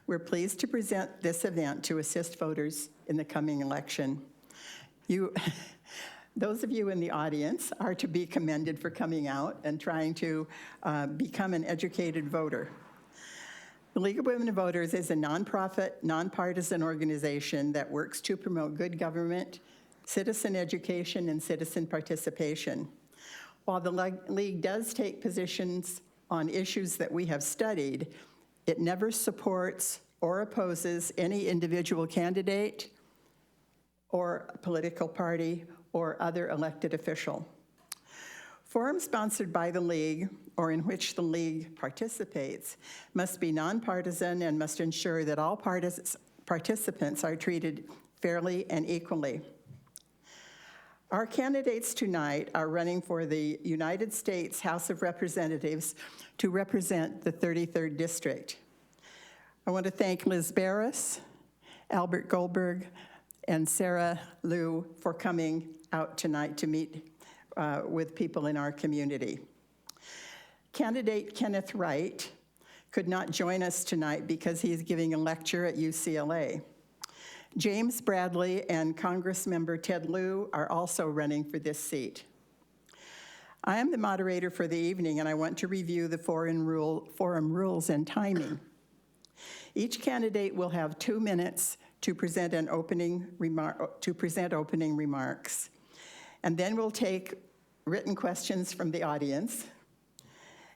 We're pleased to present this event to assist voters in the coming election. Those of you in the audience are to be commended for coming out and trying to become an educated voter. The League of Women Voters is a nonprofit, nonpartisan organization that works to promote good government, citizen education, and citizen participation. While the League does take positions on issues that we have studied, it never supports or opposes any individual candidate or political party or other elected official. Forums sponsored by the League or in which the League participates must be nonpartisan and must ensure that all participants are treated fairly and equally. Our candidates tonight are running for the United States House of Representatives to represent the 33rd District. I want to thank Liz Barris, Albert Goldberg, and Sarah Liu for coming out tonight to meet with people in our community. Candidate Kenneth Wright could not join us tonight because he is giving a lecture at UCLA. James Bradley and Congressmember Ted Lieu are also running for this seat. I am the moderator for the evening, and I want to review the forum rules and timing. Each candidate will have 2 minutes to present opening remarks, and then we'll take written questions from the audience,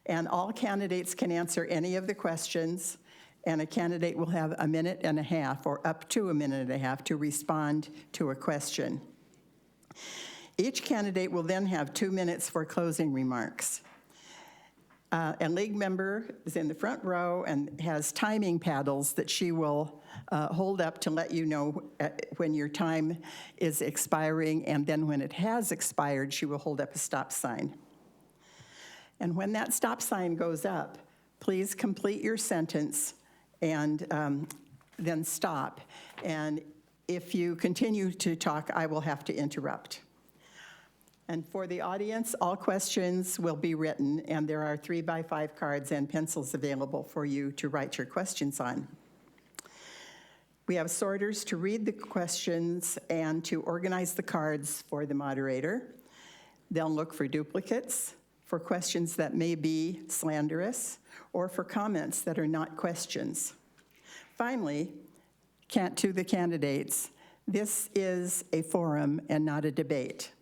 and all candidates can answer any of the questions, and a candidate will have 1.5 minutes or up to 1.5 minutes to respond to a question. Each candidate will then have 2 minutes for closing remarks. A League member is in the front row and has timing paddles that she will hold up to let you know when your time is expiring, and then when it has expired, she will hold up a stop sign. And when that stop sign goes up, please complete your sentence and then stop. And if you continue to talk, I will have to interrupt. And for the audience, all questions will be written, and there are 3x5 cards and pencils available for you to write your questions on. We have sorters to read the questions and to organize the cards for the moderator. They'll look for duplicates, for questions that may be slanderous, or for comments that are not questions. Finally, to the candidates, this is a forum and not a debate.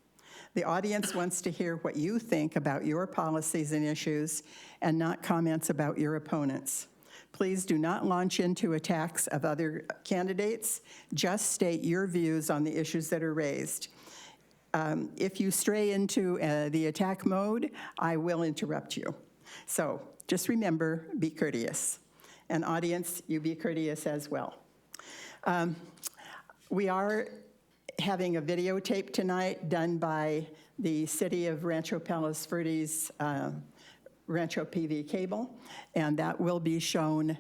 The audience wants to hear what you think about your policies and issues and not comments about your opponents. Please do not launch into attacks of other candidates. Just state your views on the issues that are raised. If you stray into the attack mode, I will interrupt you. So just remember, be courteous. And audience, you be courteous as well. We are having a videotape tonight done by the City of Rancho Palos Verdes Rancho PV cable, and that will be shown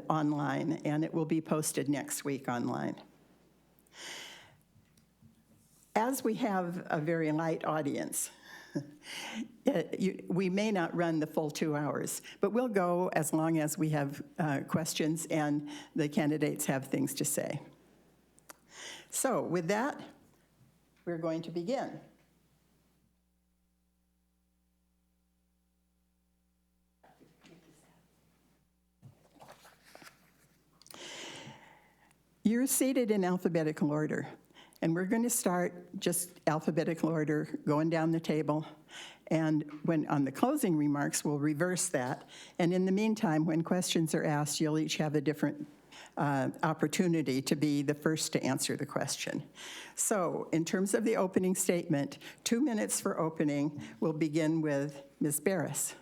online, and it will be posted next week online. As we have a very light audience, we may not run the full 2 hours, but we'll go as long as we have questions and the candidates have things to say. So with that, we're going to begin. You're seated in alphabetical order, and we're going to start just alphabetical order going down the table. And when on the closing remarks, we'll reverse that. And in the meantime, when questions are asked, you'll each have a different opportunity to be the first to answer the question. So in terms of the opening statement, 2 minutes for opening. We'll begin with Ms. Barris.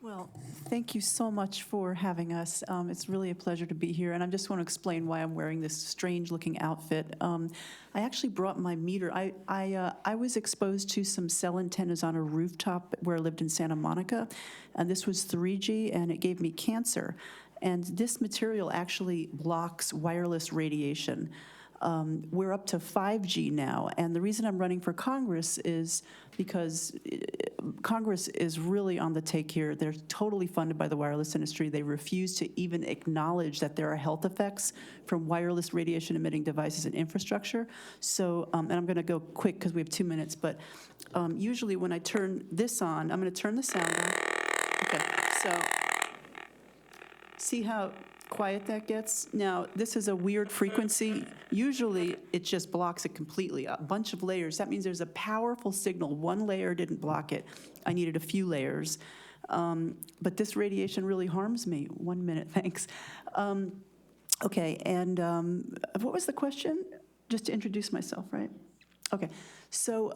Well, thank you so much for having us. It's really a pleasure to be here, and I just want to explain why I'm wearing this strange-looking outfit. I actually brought my meter. I was exposed to some cell antennas on a rooftop where I lived in Santa Monica, and this was 3G, and it gave me cancer. And this material actually blocks wireless radiation. We're up to 5G now, and the reason I'm running for Congress is because Congress is really on the take here. They're totally funded by the wireless industry. They refuse to even acknowledge that there are health effects from wireless radiation-emitting devices and infrastructure. So, and I'm going to go quick because we have 2 minutes, but usually when I turn this on, I'm going to turn the sound on. Okay, so see how quiet that gets? Now, this is a weird frequency. Usually, it just blocks it completely, a bunch of layers. That means there's a powerful signal. One layer didn't block it. I needed a few layers. But this radiation really harms me. 1 minute, thanks. Okay, and what was the question? Just to introduce myself, right? Okay, so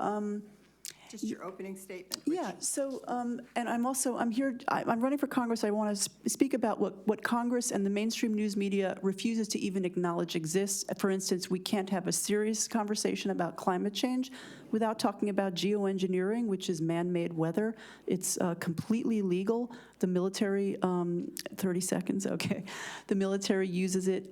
Just your opening statement. yeah, so, and I'm here, I'm running for Congress. I want to speak about what Congress and the mainstream news media refuses to even acknowledge exists. For instance, we can't have a serious conversation about climate change without talking about geoengineering, which is man-made weather. It's completely legal. The military, 30 seconds, okay. The military uses it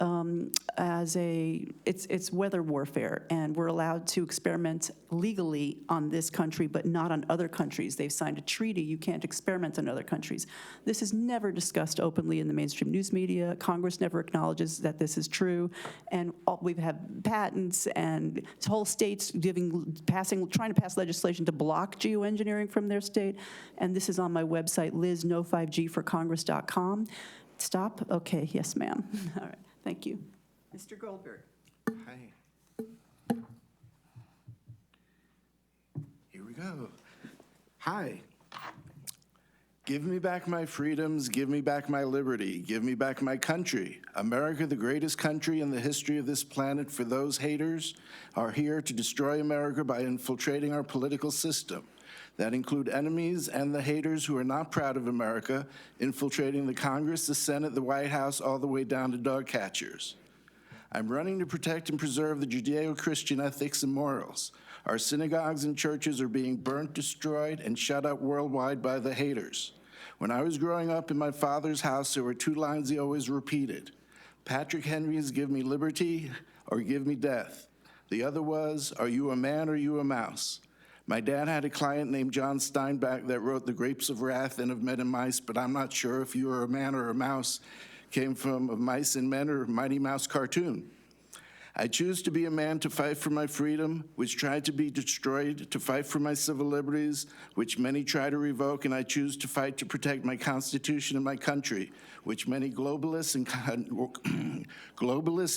as it's weather warfare, and we're allowed to experiment legally on this country, but not on other countries. They've signed a treaty. You can't experiment on other countries. This is never discussed openly in the mainstream news media. Congress never acknowledges that this is true, and we've had patents and whole states trying to pass legislation to block geoengineering from their state, and this is on my website, lizno5gforcongress.com. Stop? Okay, yes, ma'am. All right, thank you. Mr. Goldberg. Hi. Here we go. Hi. Give me back my freedoms, give me back my liberty, give me back my country. America, the greatest country in the history of this planet, for those haters are here to destroy America by infiltrating our political system. That include enemies and the haters who are not proud of America, infiltrating the Congress, the Senate, the White House, all the way down to dog catchers. I'm running to protect and preserve the Judeo-Christian ethics and morals. Our synagogues and churches are being burnt, destroyed, and shut up worldwide by the haters. When I was growing up in my father's house, there were two lines he always repeated. Patrick Henry's "Give me liberty" or "Give me death." The other was, "Are you a man or are you a mouse?" My dad had a client named John Steinbeck that wrote The Grapes of Wrath and of Men and Mice, but I'm not sure if you are a man or a mouse came from Of Mice and Men or Mighty Mouse cartoon. I choose to be a man to fight for my freedom, which tried to be destroyed, to fight for my civil liberties, which many try to revoke, and I choose to fight to protect my Constitution and my country, which many globalists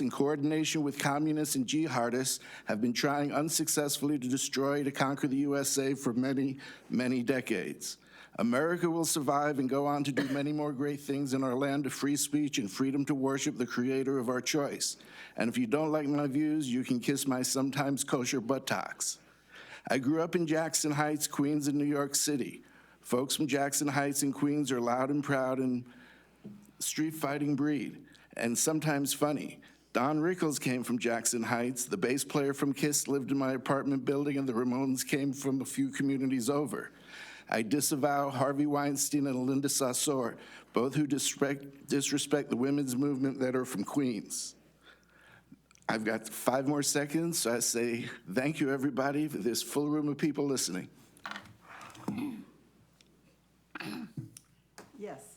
in coordination with communists and jihadists have been trying unsuccessfully to destroy, to conquer the USA for many, many decades. America will survive and go on to do many more great things in our land of free speech and freedom to worship the creator of our choice. And if you don't like my views, you can kiss my sometimes kosher buttocks. I grew up in Jackson Heights, Queens, and New York City. Folks from Jackson Heights and Queens are loud and proud and street-fighting breed, and sometimes funny. Don Rickles came from Jackson Heights. The bass player from Kiss lived in my apartment building, and the Ramones came from a few communities over. I disavow Harvey Weinstein and Linda Sarsour, both who disrespect the women's movement that are from Queens. I've got 5 more seconds, so I say thank you, everybody, for this full room of people listening. Yes.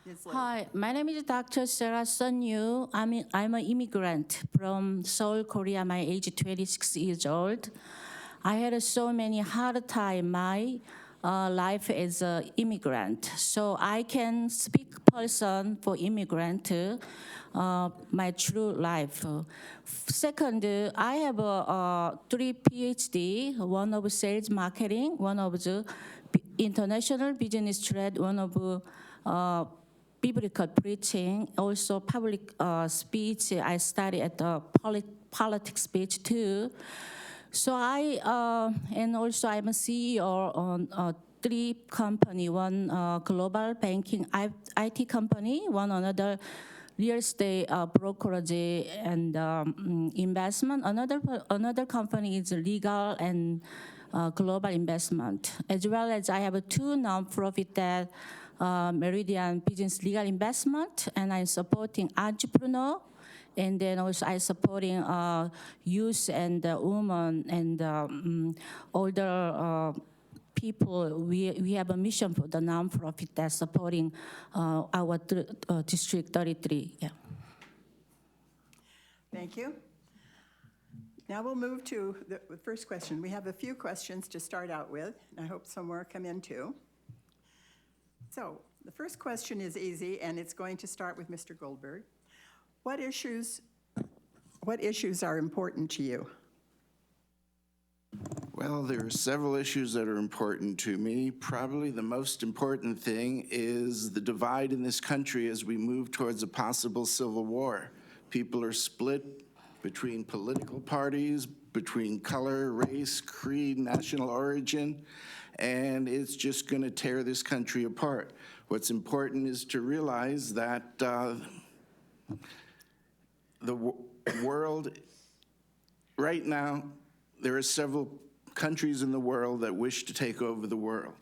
Ms. Lee. Hi, my name is Dr. Sarah Sun-Yu. I'm an immigrant from Seoul, Korea. My age 26 years old. I had so many hard time my life as an immigrant. So I can speak person for immigrant, my true life. Second, I have 3 PhD, one of sales marketing, one of the international business trade, one of biblical preaching, also public speech. I study at the politics speech too. So and also I'm a CEO on 3 company, one global banking IT company, one another real estate brokerage and investment. Another company is legal and global investment, as well as I have 2 nonprofit that Meridian Business Legal Investment, and I'm supporting entrepreneur And then also I supporting youth and women and older people. We have a mission for the nonprofit that's supporting our District 33. Yeah. Thank you. Now we'll move to the first question. We have a few questions to start out with, and I hope some more come in too. So the first question is easy, and it's going to start with Mr. Goldberg. What issues are important to you? Well, there are several issues that are important to me. Probably the most important thing is the divide in this country as we move towards a possible civil war. People are split between political parties, between color, race, creed, national origin, and it's just going to tear this country apart. What's important is to realize that the world, right now, there are several countries in the world that wish to take over the world.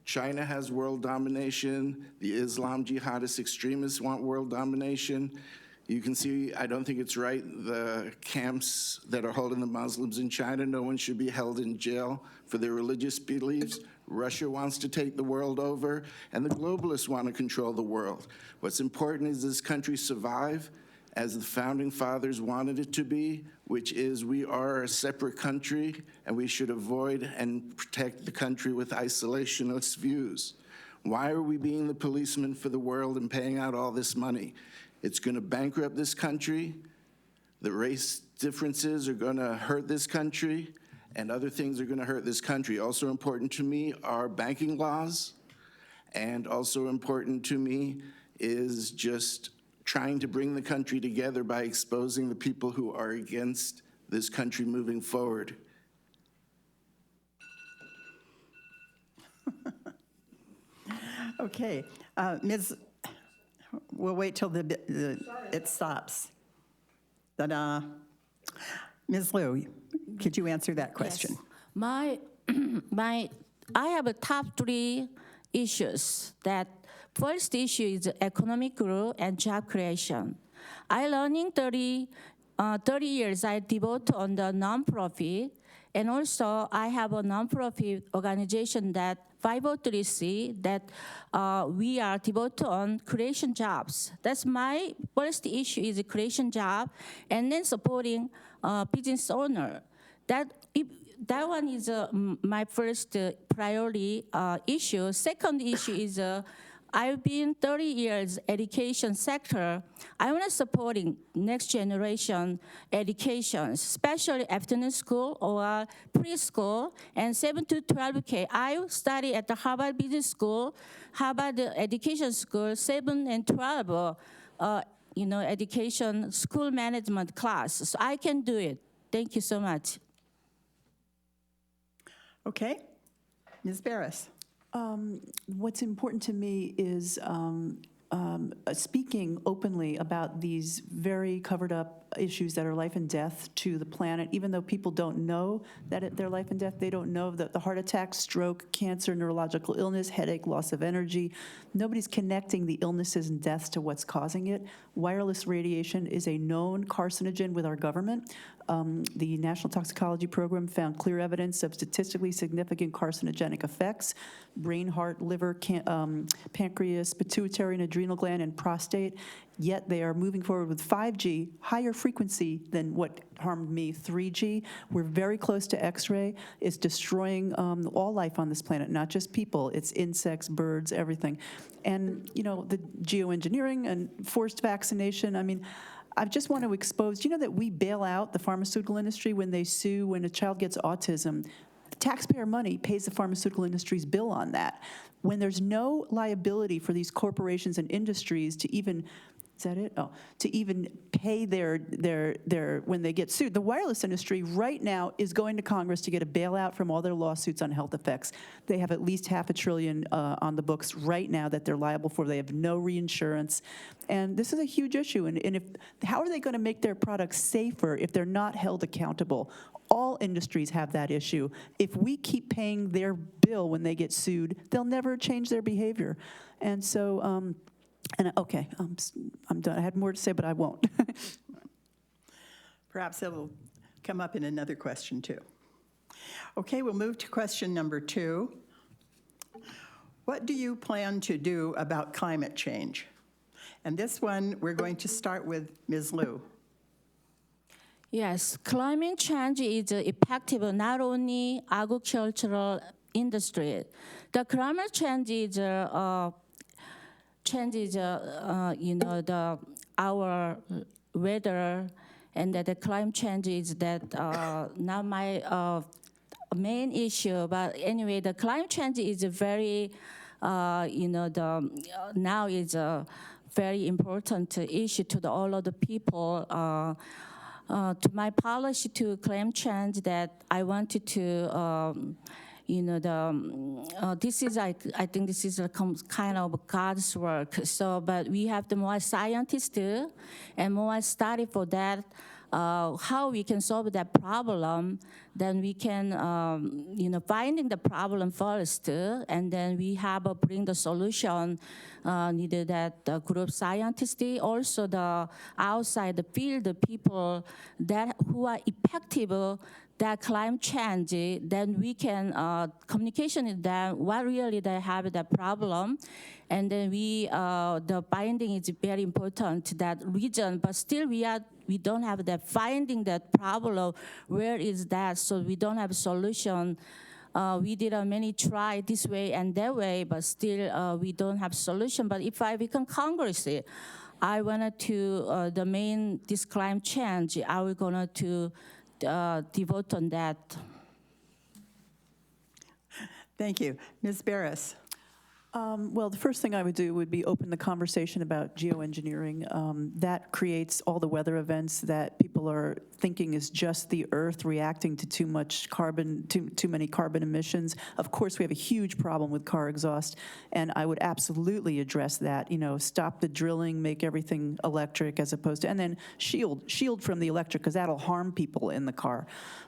China has world domination. The Islam jihadist extremists want world domination. You can see, I don't think it's right, the camps that are holding the Muslims in China, no one should be held in jail for their religious beliefs. Russia wants to take the world over, and the globalists want to control the world. What's important is this country survive as the founding fathers wanted it to be, which is we are a separate country, and we should avoid and protect the country with isolationist views. Why are we being the policemen for the world and paying out all this money? It's going to bankrupt this country. The race differences are going to hurt this country, and other things are going to hurt this country. Also important to me are banking laws, and also important to me is just trying to bring the country together by exposing the people who are against this country moving forward. Okay, we'll wait till it stops. Ta-da. Ms. Liu, could you answer that question? Yes. I have a top 3 issues. That first issue is economic growth and job creation. I learning 30 years I devote on the nonprofit, and also I have a nonprofit organization that 503C that we are devoted on creation jobs. That's my first issue is creation job, and then supporting business owner. That one is my first priority issue. Second issue is I've been 30 years education sector. I want to supporting next generation education, especially afternoon school or preschool and 7 to 12K. I study at the Harvard Business School, Harvard Education School, 7 and 12, education school management class. So I can do it. Thank you so much. Okay, Ms. Barris. What's important to me is speaking openly about these very covered up issues that are life and death to the planet, even though people don't know that they're life and death. They don't know that the heart attack, stroke, cancer, neurological illness, headache, loss of energy. Nobody's connecting the illnesses and deaths to what's causing it. Wireless radiation is a known carcinogen with our government. The National Toxicology Program found clear evidence of statistically significant carcinogenic effects: brain, heart, liver, pancreas, pituitary and adrenal gland, and prostate. Yet they are moving forward with 5G, higher frequency than what harmed me, 3G. We're very close to X-ray. It's destroying all life on this planet, not just people. It's insects, birds, everything. And, the geoengineering and forced vaccination, I just want to expose, that we bail out the pharmaceutical industry when they sue when a child gets autism? Taxpayer money pays the pharmaceutical industry's bill on that. When there's no liability for these corporations and industries to even, is that it? Oh, to even pay their when they get sued. The wireless industry right now is going to Congress to get a bailout from all their lawsuits on health effects. They have at least $500 billion on the books right now that they're liable for. They have no reinsurance. And this is a huge issue. And how are they going to make their products safer if they're not held accountable? All industries have that issue. If we keep paying their bill when they get sued, they'll never change their behavior. And so, okay, I'm done. I had more to say, but I won't. Perhaps it'll come up in another question, too. Okay, we'll move to question number 2. What do you plan to do about climate change? And this one, we're going to start with Ms. Liu. Yes, climate change is effective not only agricultural industry. The climate change is changes, our weather, and that the climate change is that not my main issue. But anyway, the climate change is a very, now is a very important issue to all of the people. To my policy to climate change, that I wanted to. This is, I think this is a kind of God's work. So, but we have the more scientists and more study for that, how we can solve that problem. Then we can, finding the problem first, and then we have bring the solution needed that the group scientists, also the outside the field, the people that who are effective that climate change, then we can communication with them what really they have the problem, and then we the finding is very important that region, but still we don't have that finding that problem where is that, so we don't have a solution. We did many try this way and that way, but still we don't have solution. But if I become Congress, I wanted to the main this climate change, I was gonna to devote on that. Thank you. Ms. Barris. Well, the first thing I would do would be open the conversation about geoengineering. That creates all the weather events that people are thinking is just the Earth reacting to too much carbon, too many carbon emissions. Of course, we have a huge problem with car exhaust, and I would absolutely address that. Stop the drilling, make everything electric as opposed to, and then shield from the electric, because that'll harm people in the car.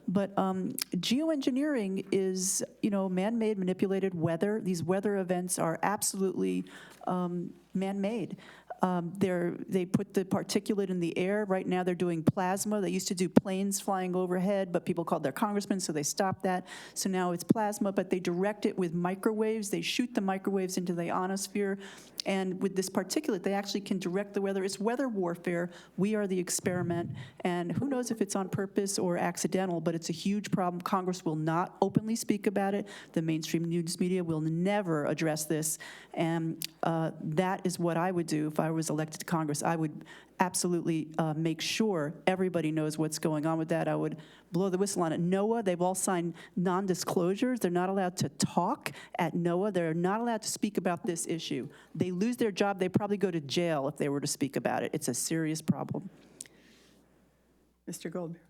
But geoengineering is, man-made manipulated weather. These weather events are absolutely man-made. They put the particulate in the air. Right now they're doing plasma. They used to do planes flying overhead, but people called their congressmen, so they stopped that. So now it's plasma, but they direct it with microwaves. They shoot the microwaves into the ionosphere. And with this particulate, they actually can direct the weather. It's weather warfare. We are the experiment. And who knows if it's on purpose or accidental, but it's a huge problem. Congress will not openly speak about it. The mainstream news media will never address this. And that is what I would do if I was elected to Congress. I would absolutely make sure everybody knows what's going on with that. I would blow the whistle on it. NOAA, they've all signed non-disclosures. They're not allowed to talk at NOAA. They're not allowed to speak about this issue. They lose their job. They probably go to jail if they were to speak about it. It's a serious problem. Mr. Goldberg.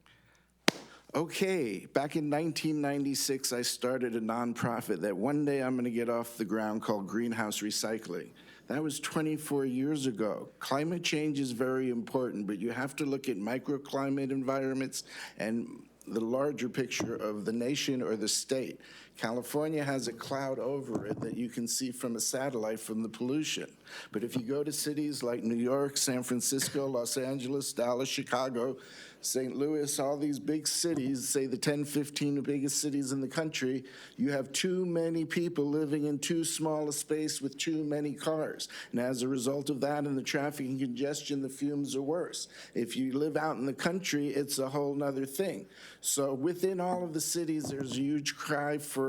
Okay, back in 1996, I started a nonprofit that one day I'm going to get off the ground called Greenhouse Recycling. That was 24 years ago. Climate change is very important, but you have to look at microclimate environments and the larger picture of the nation or the state. California has a cloud over it that you can see from a satellite from the pollution. But if you go to cities like New York, San Francisco, Los Angeles, Dallas, Chicago, St. Louis, all these big cities, say the 10, 15 biggest cities in the country, you have too many people living in too small a space with too many cars. And as a result of that and the traffic and congestion, the fumes are worse. If you live out in the country, it's a whole nother thing. So within all of the cities, there's a huge cry for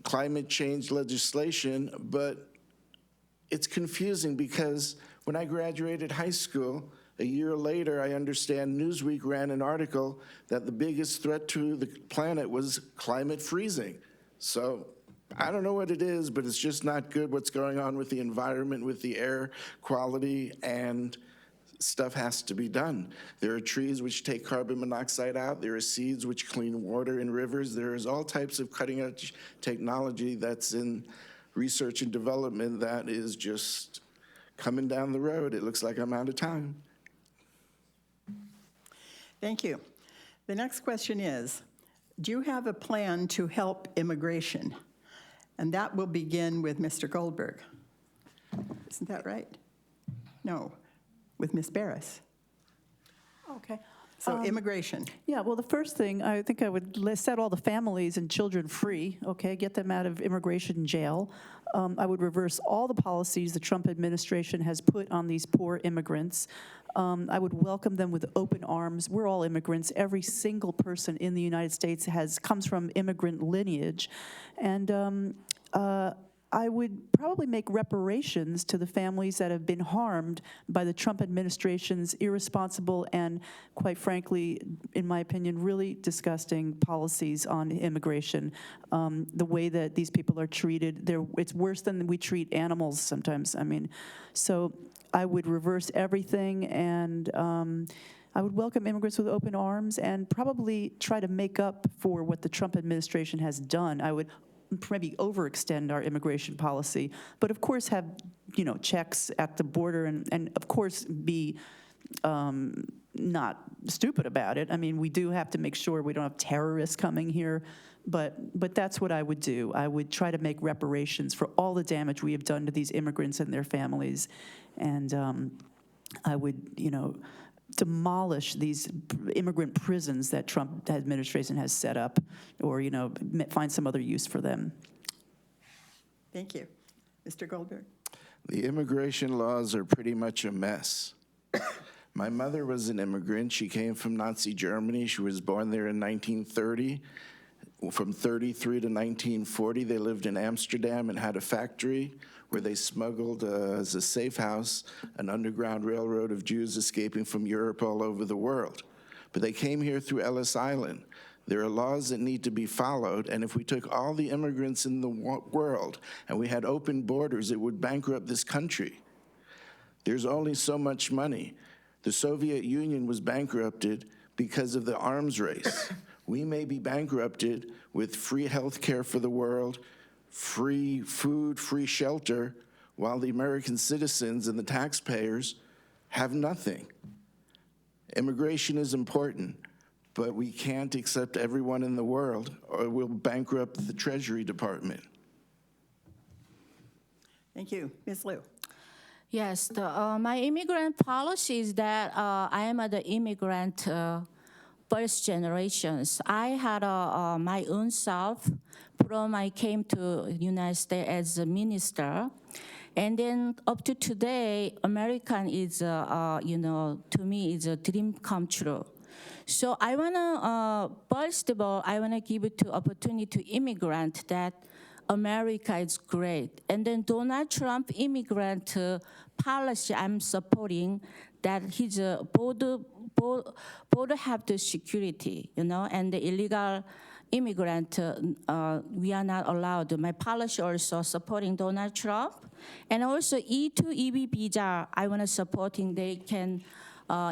climate change legislation, but it's confusing because when I graduated high school, a year later, I understand Newsweek ran an article that the biggest threat to the planet was climate freezing. So I don't know what it is, but it's just not good what's going on with the environment, with the air quality, and stuff has to be done. There are trees which take carbon monoxide out. There are seeds which clean water in rivers. There is all types of cutting-edge technology that's in research and development that is just coming down the road. It looks like I'm out of time. Thank you. The next question is, do you have a plan to help immigration? And that will begin with Mr. Goldberg. Isn't that right? No, with Ms. Barris. Okay. So immigration. Yeah, well, the first thing, I think I would set all the families and children free, okay? Get them out of immigration jail. I would reverse all the policies the Trump administration has put on these poor immigrants. I would welcome them with open arms. We're all immigrants. Every single person in the United States comes from immigrant lineage. And I would probably make reparations to the families that have been harmed by the Trump administration's irresponsible and, quite frankly, in my opinion, really disgusting policies on immigration. The way that these people are treated, it's worse than we treat animals sometimes. I mean, so I would reverse everything, and I would welcome immigrants with open arms and probably try to make up for what the Trump administration has done. I would maybe overextend our immigration policy, but of course have, checks at the border and of course be not stupid about it. I mean, we do have to make sure we don't have terrorists coming here, but that's what I would do. I would try to make reparations for all the damage we have done to these immigrants and their families, and I would, demolish these immigrant prisons that Trump administration has set up, or, find some other use for them. Thank you. Mr. Goldberg. The immigration laws are pretty much a mess. My mother was an immigrant. She came from Nazi Germany. She was born there in 1930. From 33 to 1940, they lived in Amsterdam and had a factory where they smuggled, as a safe house, an underground railroad of Jews escaping from Europe all over the world. But they came here through Ellis Island. There are laws that need to be followed, and if we took all the immigrants in the world and we had open borders, it would bankrupt this country. There's only so much money. The Soviet Union was bankrupted because of the arms race. We may be bankrupted with free health care for the world, free food, free shelter, while the American citizens and the taxpayers have nothing. Immigration is important, but we can't accept everyone in the world or we'll bankrupt the Treasury Department. Thank you. Ms. Liu. Yes, my immigrant policy is that I am the immigrant first generations. I had my own self from I came to United States as a minister, and then up to today, American is to me is a dream come true. So I wanna first of all I wanna give it to opportunity to immigrant that America is great, and then Donald Trump immigrant policy I'm supporting that his border have the security, and the illegal immigrant, we are not allowed. My policy also supporting Donald Trump, and also E2 EB visa, I want to supporting they can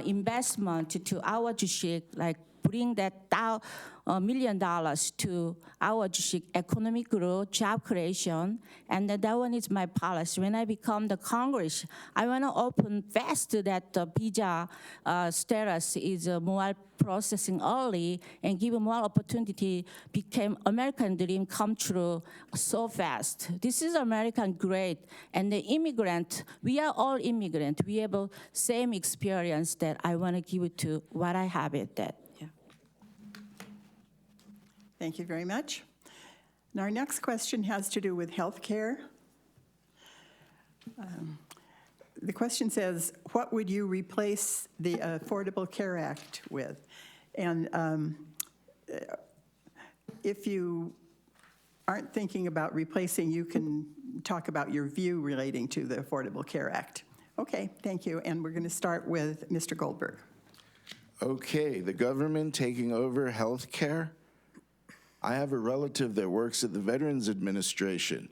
investment to our jushik, like bring that $1 million to our jushik economic growth, job creation, and that one is my policy. When I become the Congress, I want to open fast that the visa status is more processing early and give more opportunity, became American dream come true so fast. This is American great, and the immigrant, we are all immigrant. We have a same experience that I want to give it to what I have it that. Thank you very much. And our next question has to do with health care. The question says, what would you replace the Affordable Care Act with? And if you aren't thinking about replacing, you can talk about your view relating to the Affordable Care Act. Okay, thank you. And we're going to start with Mr. Goldberg. Okay, the government taking over health care. I have a relative that works at the Veterans Administration.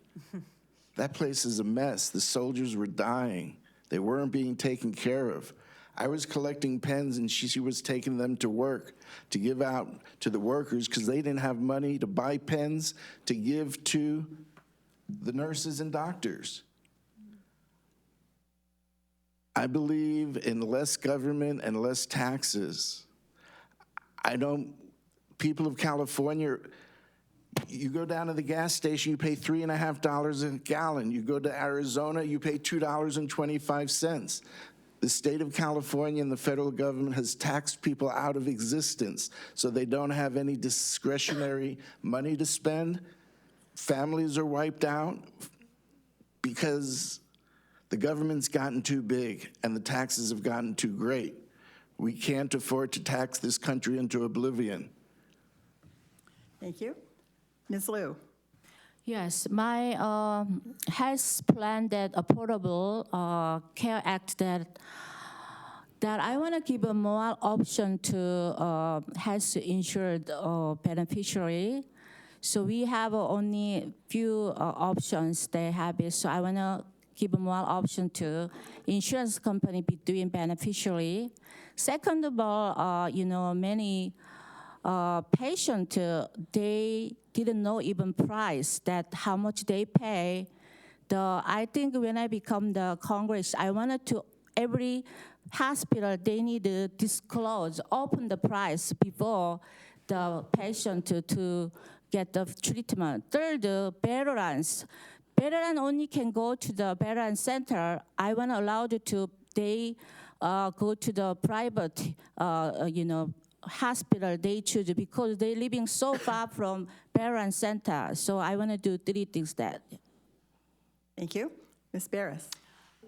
That place is a mess. The soldiers were dying. They weren't being taken care of. I was collecting pens, and she was taking them to work to give out to the workers because they didn't have money to buy pens to give to the nurses and doctors. I believe in less government and less taxes. People of California, you go down to the gas station, you pay $3.50 a gallon. You go to Arizona, you pay $2.25. The state of California and the federal government has taxed people out of existence, so they don't have any discretionary money to spend. Families are wiped out because the government's gotten too big and the taxes have gotten too great. We can't afford to tax this country into oblivion. Thank you. Ms. Liu? Yes, my health plan, that Affordable Care Act, that I want to give a more option to health insured beneficiary. So we have only few options they have it. So I want to give more option to insurance company between beneficiary. Second of all, many patient, they didn't know even price, that how much they pay. I think when I become the Congress, I wanted to, every hospital, they need to disclose, open the price before the patient to get the treatment. Third, veterans. Veteran only can go to the veteran center. I want to allow they go to the private, hospital they choose, because they're living so far from veteran center. So I want to do three things that. Thank you. Ms. Barris?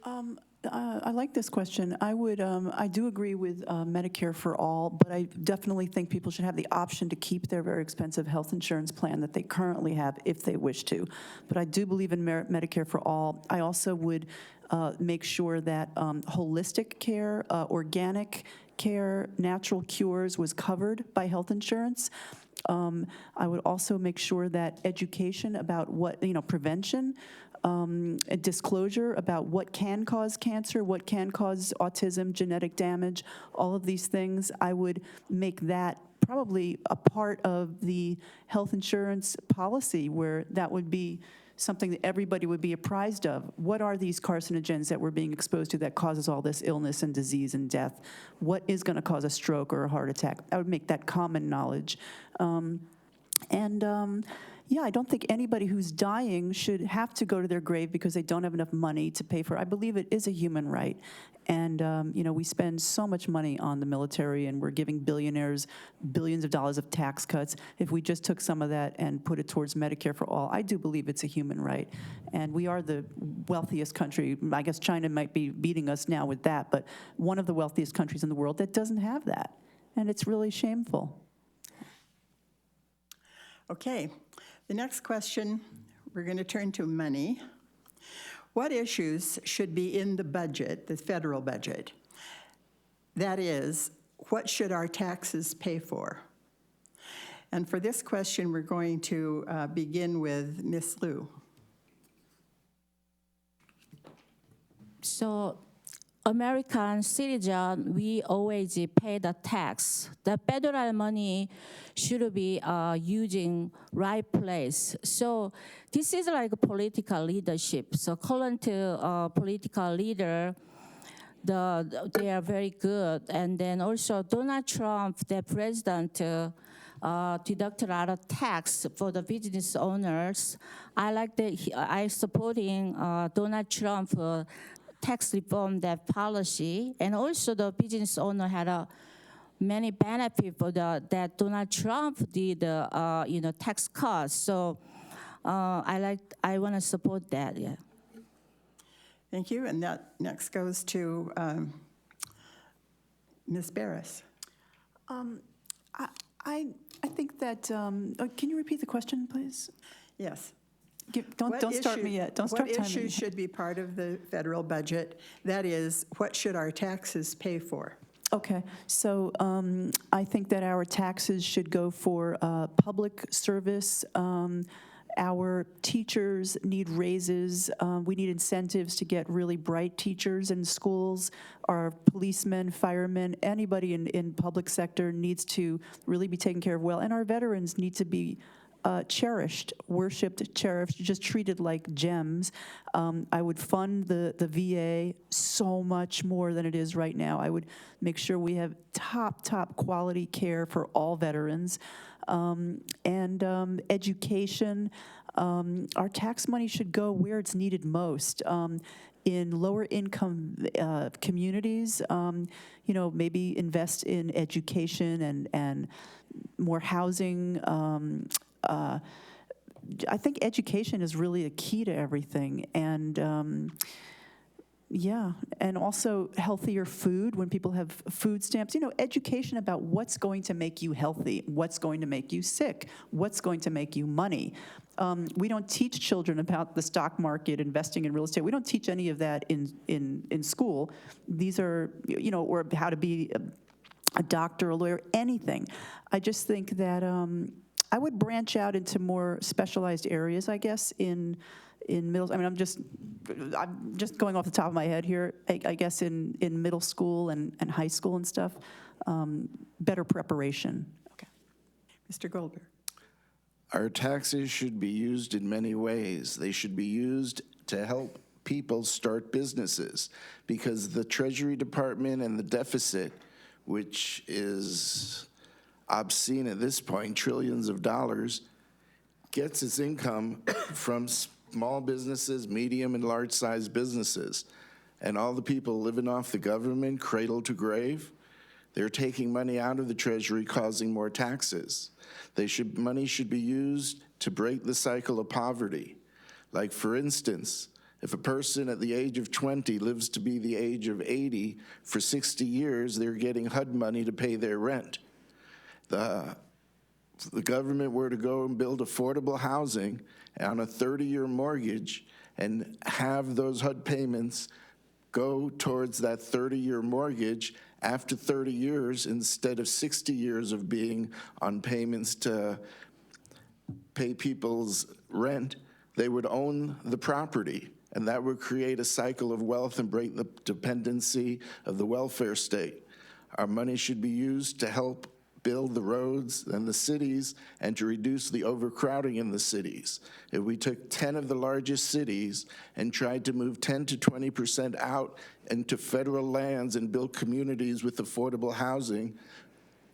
I like this question. I do agree with Medicare for all, but I definitely think people should have the option to keep their very expensive health insurance plan that they currently have if they wish to. But I do believe in Medicare for all. I also would make sure that holistic care, organic care, natural cures was covered by health insurance. I would also make sure that education about what, prevention, a disclosure about what can cause cancer, what can cause autism, genetic damage, all of these things. I would make that probably a part of the health insurance policy, where that would be something that everybody would be apprised of. What are these carcinogens that we're being exposed to that causes all this illness and disease and death? What is going to cause a stroke or a heart attack? I would make that common knowledge. Yeah, I don't think anybody who's dying should have to go to their grave because they don't have enough money to pay for it. I believe it is a human right. And, we spend so much money on the military, and we're giving billionaires billions of dollars of tax cuts. If we just took some of that and put it towards Medicare for all, I do believe it's a human right. And we are the wealthiest country. I guess China might be beating us now with that, but one of the wealthiest countries in the world that doesn't have that. And it's really shameful. Okay. The next question, we're going to turn to money. What issues should be in the budget, the federal budget? That is, what should our taxes pay for? And for this question, we're going to begin with Ms. Liu. So American citizen, we always pay the tax. The federal money should be using right place. So this is like political leadership. So current political leader, they are very good. And then also Donald Trump, the president, deducted a lot of tax for the business owners. I supporting Donald Trump tax reform, that policy, and also the business owner had many benefits for that Donald Trump did tax cuts. So I want to support that. Yeah. Thank you. And that next goes to Ms. Barris. I think that. Can you repeat the question, please? Yes. Don't start me yet. Don't start timing. What issues should be part of the federal budget? That is, what should our taxes pay for? Okay, so I think that our taxes should go for public service. Our teachers need raises. We need incentives to get really bright teachers in schools. Our policemen, firemen, anybody in public sector needs to really be taken care of well. And our veterans need to be cherished, worshipped, cherished, just treated like gems. I would fund the VA so much more than it is right now. I would make sure we have top quality care for all veterans. And education, our tax money should go where it's needed most. In lower income communities, maybe invest in education and more housing. I think education is really a key to everything. And yeah, and also healthier food when people have food stamps. Education about what's going to make you healthy, what's going to make you sick, what's going to make you money. We don't teach children about the stock market, investing in real estate. We don't teach any of that in school. These are, or how to be a doctor, a lawyer, anything. I just think that I would branch out into more specialized areas, I guess, in middle. I mean, I'm just going off the top of my head here. I guess in middle school and high school and stuff, better preparation. Okay. Mr. Goldberg. Our taxes should be used in many ways. They should be used to help people start businesses, because the Treasury Department and the deficit, which is obscene at this point, trillions of dollars, gets its income from small businesses, medium and large-sized businesses. And all the people living off the government, cradle to grave, they're taking money out of the Treasury, causing more taxes. Money should be used to break the cycle of poverty. Like, for instance, if a person at the age of 20 lives to be the age of 80, for 60 years, they're getting HUD money to pay their rent. If the government were to go and build affordable housing on a 30-year mortgage and have those HUD payments go towards that 30-year mortgage after 30 years instead of 60 years of being on payments to pay people's rent, they would own the property, and that would create a cycle of wealth and break the dependency of the welfare state. Our money should be used to help build the roads and the cities and to reduce the overcrowding in the cities. If we took 10 of the largest cities and tried to move 10 to 20% out into federal lands and build communities with affordable housing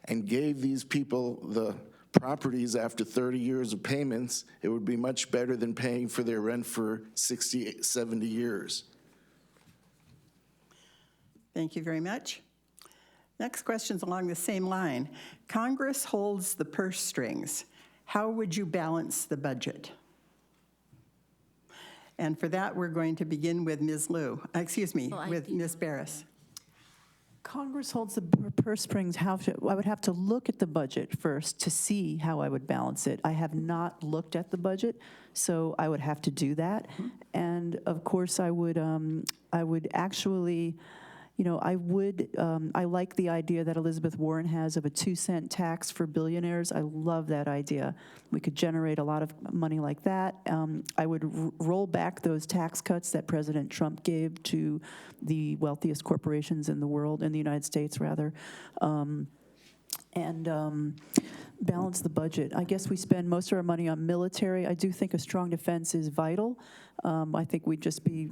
and gave these people the properties after 30 years of payments, it would be much better than paying for their rent for 60, 70 years. Thank you very much. Next question's along the same line. Congress holds the purse strings. How would you balance the budget? And for that, we're going to begin with Ms. Liu. With Ms. Barris. Congress holds the purse strings. I would have to look at the budget first to see how I would balance it. I have not looked at the budget, so I would have to do that. Mm-hmm. And of course, I would actually. I like the idea that Elizabeth Warren has of a 2-cent tax for billionaires. I love that idea. We could generate a lot of money like that. I would roll back those tax cuts that President Trump gave to the wealthiest corporations in the world, in the United States, rather. And balance the budget. I guess we spend most of our money on military. I do think a strong defense is vital. I think we'd just be,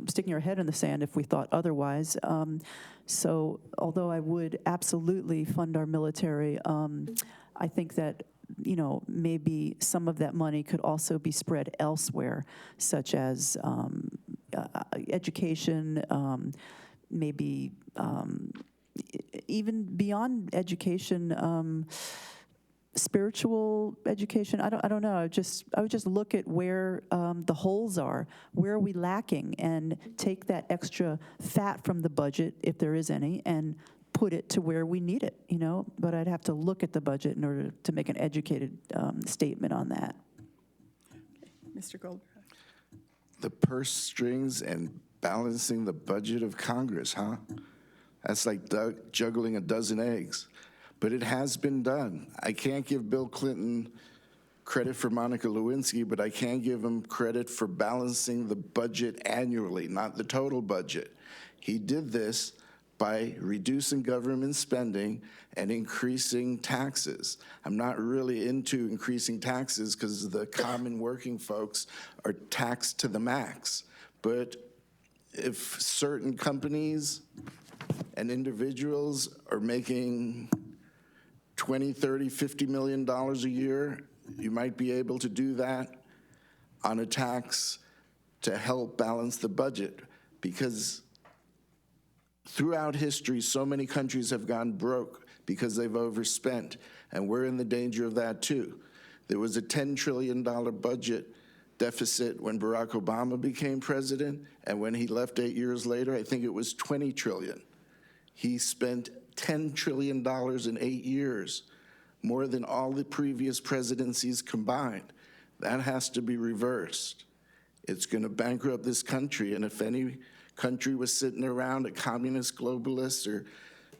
sticking our head in the sand if we thought otherwise. So although I would absolutely fund our military, I think that, maybe some of that money could also be spread elsewhere, such as education, maybe even beyond education, spiritual education. I don't know. I would just look at where the holes are. Where are we lacking, and take that extra fat from the budget, if there is any, and put it to where we need it. But I'd have to look at the budget in order to make an educated statement on that. Mr. Goldberg. The purse strings and balancing the budget of Congress, huh? That's like juggling a dozen eggs. But it has been done. I can't give Bill Clinton credit for Monica Lewinsky, but I can give him credit for balancing the budget annually, not the total budget. He did this by reducing government spending and increasing taxes. I'm not really into increasing taxes because the common working folks are taxed to the max. But if certain companies and individuals are making $20, $30, $50 million a year, you might be able to do that on a tax to help balance the budget, because throughout history, so many countries have gone broke because they've overspent, and we're in the danger of that too. There was a $10 trillion budget deficit when Barack Obama became president, and when he left 8 years later, I think it was $20 trillion. He spent $10 trillion in 8 years, more than all the previous presidencies combined. That has to be reversed. It's going to bankrupt this country, and if any country was sitting around, a communist, globalist, or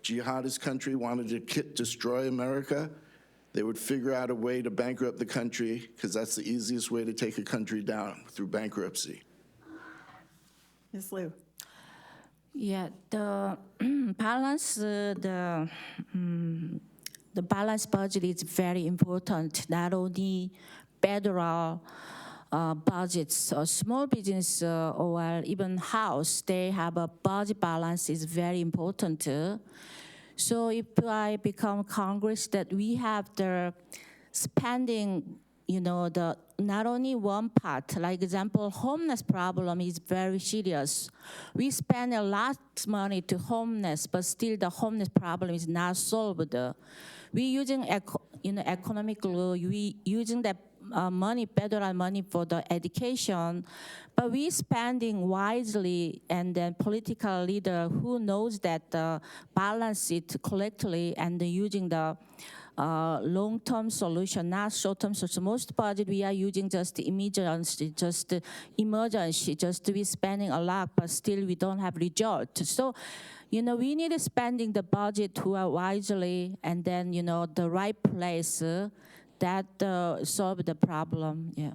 jihadist country wanted to destroy America, they would figure out a way to bankrupt the country, because that's the easiest way to take a country down, through bankruptcy. Ms. Liu. Yeah, the balance, the balanced budget is very important. Not only federal budgets, small business or even house, they have a budget balance is very important too. So if I become Congress, that we have the spending, the not only one part, like example, homeless problem is very serious. We spend a lot of money to homeless, but still the homeless problem is not solved. We using economic law, we using that money, federal money for the education, but we spending wisely, and then political leader who knows that balance it correctly and using the long-term solution, not short-term solution. Most budget we are using just emergency, just to be spending a lot, but still we don't have result. So, we need spending the budget wisely, and then, the right place that solve the problem, yeah.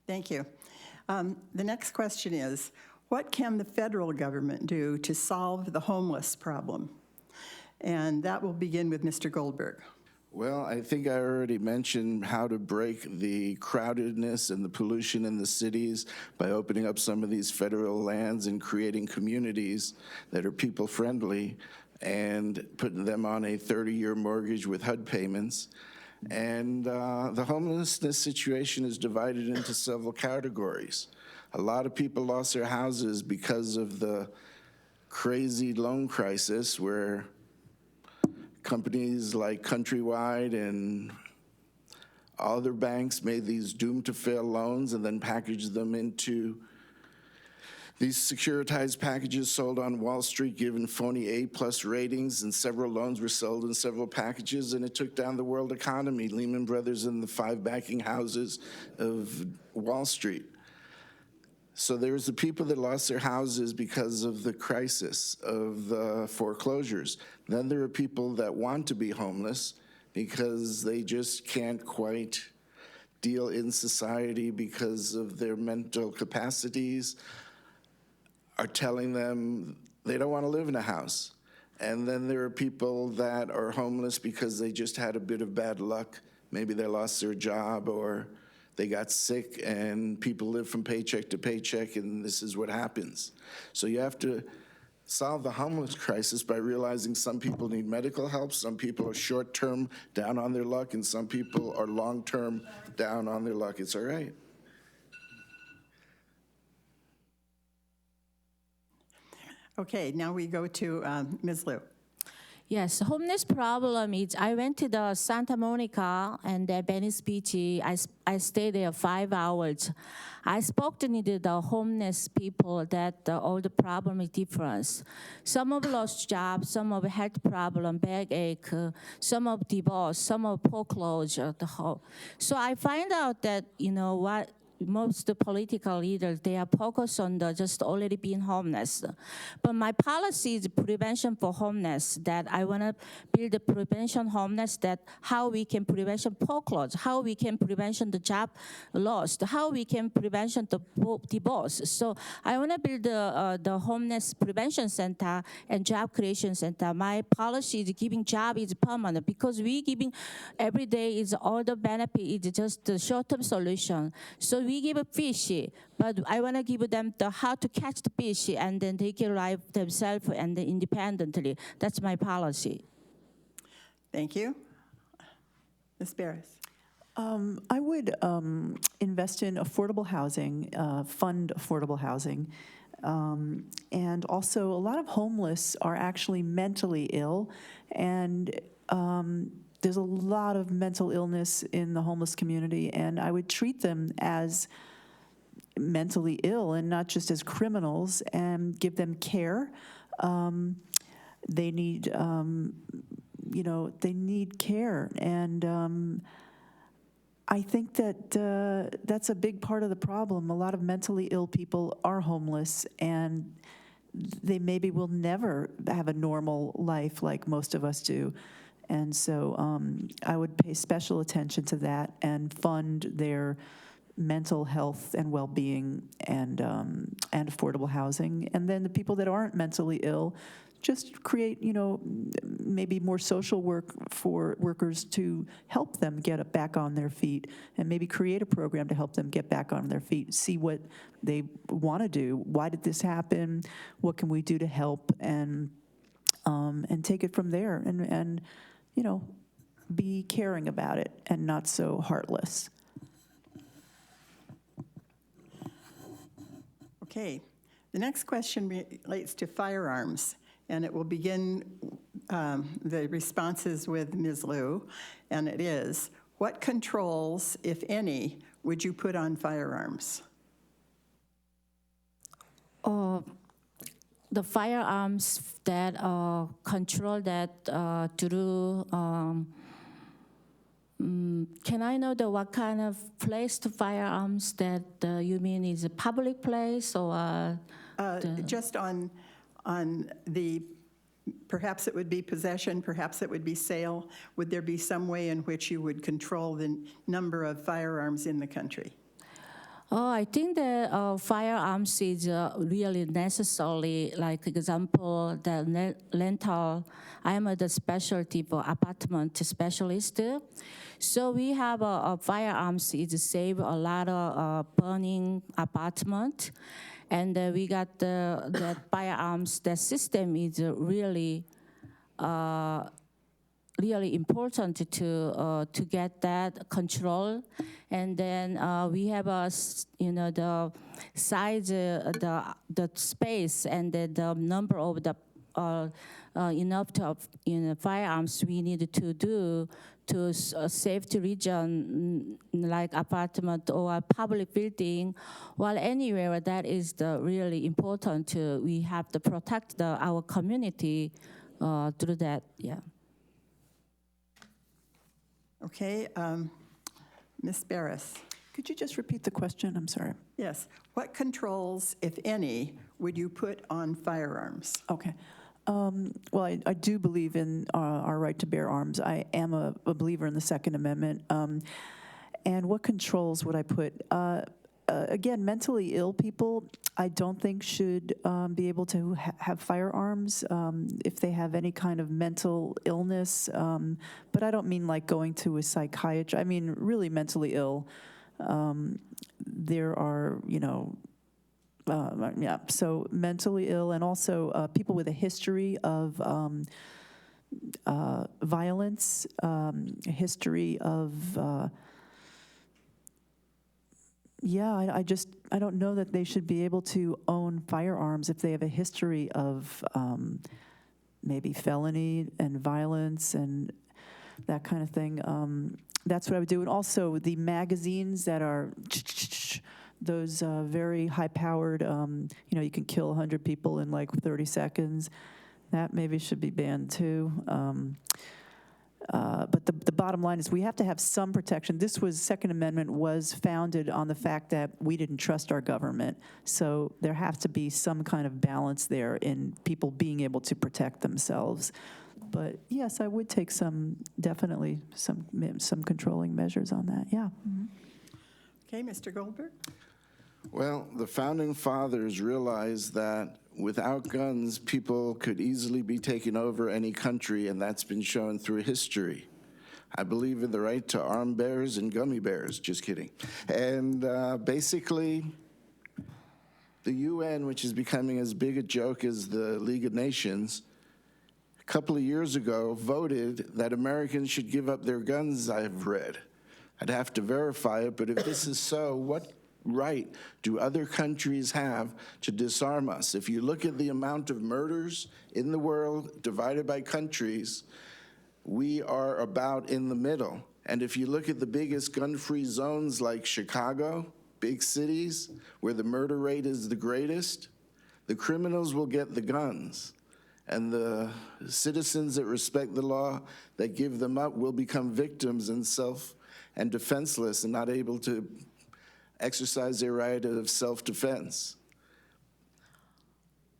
Thank you. The next question is, what can the federal government do to solve the homeless problem? And that will begin with Mr. Goldberg. Well, I think I already mentioned how to break the crowdedness and the pollution in the cities by opening up some of these federal lands and creating communities that are people-friendly and putting them on a 30-year mortgage with HUD payments. And the homelessness situation is divided into several categories. A lot of people lost their houses because of the crazy loan crisis, where companies like Countrywide and other banks made these doomed-to-fail loans and then packaged them into these securitized packages sold on Wall Street, given phony A+ ratings, and several loans were sold in several packages, and it took down the world economy, Lehman Brothers and the 5 banking houses of Wall Street. So there's the people that lost their houses because of the crisis of the foreclosures. Then there are people that want to be homeless because they just can't quite deal in society because of their mental capacities are telling them they don't want to live in a house. And then there are people that are homeless because they just had a bit of bad luck. Maybe they lost their job, or they got sick, and people live from paycheck to paycheck, and this is what happens. So you have to solve the homeless crisis by realizing some people need medical help, some people are short-term down on their luck, and some people are long-term down on their luck. It's all right. Okay, now we go to Ms. Liu. Yes, homeless problem is, I went to the Santa Monica and the Venice Beach. I stayed there 5 hours. I spoke to the homeless people that all the problem is different. Some of lost jobs, some of health problem, backache, some of divorce, some of foreclosure. So I find out that, what most political leaders, they are focused on the just already being homeless. But my policy is prevention for homeless, that I want to build a prevention homeless, that how we can prevention foreclosure, how we can prevention the job lost, how we can prevention the divorce. So I want to build the homeless prevention center and job creation center. My policy is giving job is permanent, because we giving every day is all the benefit is just the short-term solution. So we give a fish, but I want to give them the how to catch the fish and then take care of themselves and independently. That's my policy. Thank you. Ms. Barris. I would invest in affordable housing, fund affordable housing. And also, a lot of homeless are actually mentally ill, and there's a lot of mental illness in the homeless community, and I would treat them as mentally ill and not just as criminals, and give them care. They need, they need care, and I think that that's a big part of the problem. A lot of mentally ill people are homeless, and they maybe will never have a normal life like most of us do. And so I would pay special attention to that and fund their mental health and well-being and affordable housing. And then the people that aren't mentally ill, just create, maybe more social work for workers to help them get back on their feet, and maybe create a program to help them get back on their feet, see what they want to do. Why did this happen? What can we do to help? And take it from there, and be caring about it and not so heartless. Okay. The next question relates to firearms. And it will begin the responses with Ms. Liu, and it is, what controls, if any, would you put on firearms? The firearms that control that through, can I know what kind of place to firearms that you mean is a public place or? Just on the, perhaps it would be possession, perhaps it would be sale. Would there be some way in which you would control the number of firearms in the country? Oh, I think that firearms is really necessary. Like example, the rental. I am the specialty for apartment specialist. So we have firearms is save a lot of burning apartment. And we got the firearms. The system is really, really important to get that control. And then we have the size, the space, and the number of the enough of firearms we need to do to a safety region like apartment or a public building, while anywhere that is the really important. We have to protect our community through that. Yeah. Okay, Ms. Barris. Could you just repeat the question? I'm sorry. Yes. What controls, if any, would you put on firearms? Okay. Well, I do believe in our right to bear arms. I am a believer in the Second Amendment. And what controls would I put? Again, mentally ill people, I don't think should be able to have firearms if they have any kind of mental illness. But I don't mean like going to a psychiatrist. I mean really mentally ill. There are, so mentally ill, and also people with a history of violence, a history of, I don't know that they should be able to own firearms if they have a history of maybe felony and violence and that kind of thing. That's what I would do. And also the magazines that are those very high-powered, you can kill 100 people in like 30 seconds. That maybe should be banned too. But the bottom line is we have to have some protection. Second Amendment was founded on the fact that we didn't trust our government. So there has to be some kind of balance there in people being able to protect themselves. But yes, I would take definitely some controlling measures on that, yeah. Mm-hmm. Okay, Mr. Goldberg? Well, the Founding Fathers realized that without guns, people could easily be taking over any country, and that's been shown through history. I believe in the right to arm bears and gummy bears, just kidding. And basically, the UN, which is becoming as big a joke as the League of Nations, a couple of years ago, voted that Americans should give up their guns, I've read. I'd have to verify it, but if this is so, what right do other countries have to disarm us? If you look at the amount of murders in the world divided by countries, we are about in the middle. And if you look at the biggest gun-free zones like Chicago, big cities, where the murder rate is the greatest, the criminals will get the guns. And the citizens that respect the law, that give them up, will become victims and defenseless and not able to exercise their right of self-defense.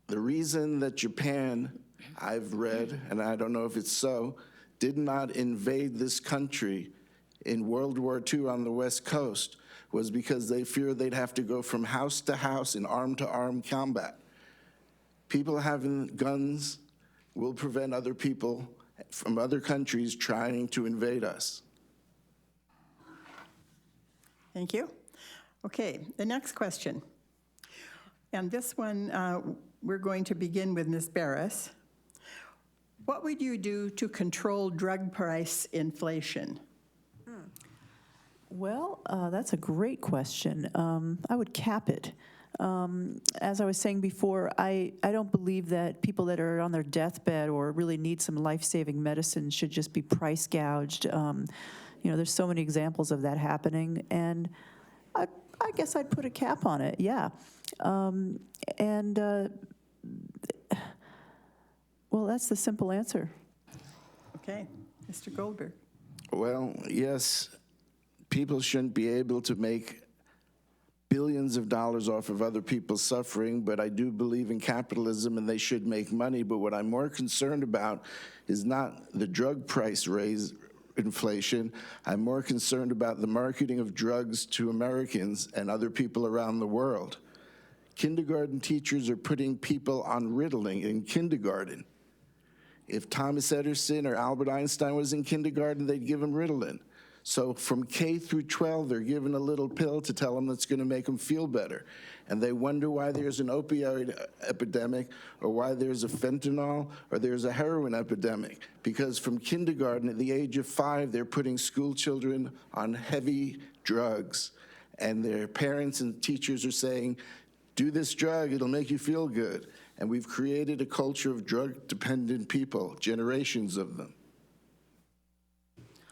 The reason that Japan, I've read, and I don't know if it's so, did not invade this country in World War II on the West Coast was because they feared they'd have to go from house to house in arm-to-arm combat. People having guns will prevent other people from other countries trying to invade us. Thank you. Okay, the next question. And this one, we're going to begin with Ms. Barris. What would you do to control drug price inflation? Well, that's a great question. I would cap it. As I was saying before, I don't believe that people that are on their deathbed or really need some life-saving medicine should just be price gouged. There's so many examples of that happening, and I guess I'd put a cap on it, yeah. Well, that's the simple answer. Okay, Mr. Goldberg. Well, yes, people shouldn't be able to make billions of dollars off of other people's suffering, but I do believe in capitalism and they should make money. But what I'm more concerned about is not the drug price inflation. I'm more concerned about the marketing of drugs to Americans and other people around the world. Kindergarten teachers are putting people on Ritalin in kindergarten. If Thomas Edison or Albert Einstein was in kindergarten, they'd give them Ritalin. So from K through 12, they're given a little pill to tell them that's going to make them feel better. And they wonder why there's an opioid epidemic or why there's a fentanyl or there's a heroin epidemic. Because from kindergarten, at the age of 5, they're putting school children on heavy drugs. And their parents and teachers are saying, do this drug, it'll make you feel good. And we've created a culture of drug-dependent people, generations of them.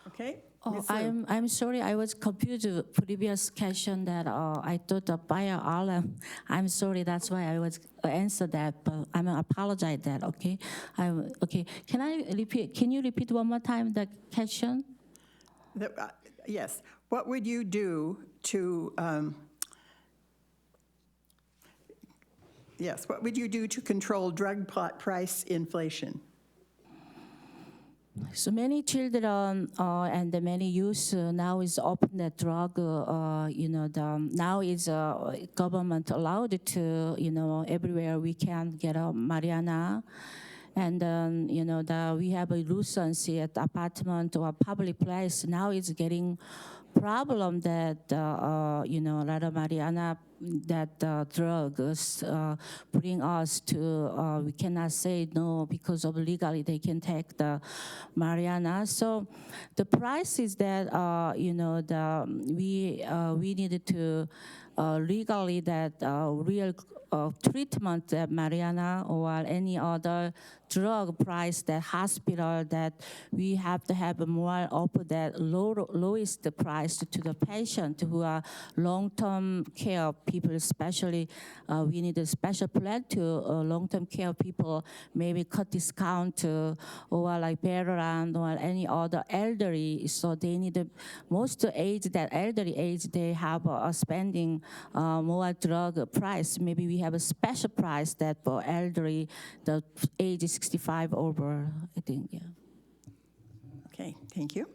Okay. Oh, Ms. Liu. I'm sorry, I was confused with previous question that I thought of bio-alarm. I'm sorry, that's why I was answer that, but I apologize that, okay? Okay, can you repeat one more time the question? Yes. What would you do to, what would you do to control drug price inflation? So many children and many youth now is open the drug. Now is government allowed to everywhere we can get a marijuana, and we have a license at apartment or public place. Now it's getting problem that a lot of marijuana that drugs bring us to, we cannot say no because of legally they can take the marijuana. So the price is that, we needed to legally that real treatment that marijuana or any other drug price that hospital that we have to have more of that lowest price to the patient who are long-term care people, especially we need a special plan to long-term care people, maybe cut discount or like veteran or any other elderly. So they need most age, that elderly age, they have spending more drug price. Maybe we have a special price that for elderly, the age is 65 over, I think, yeah. Okay, thank you.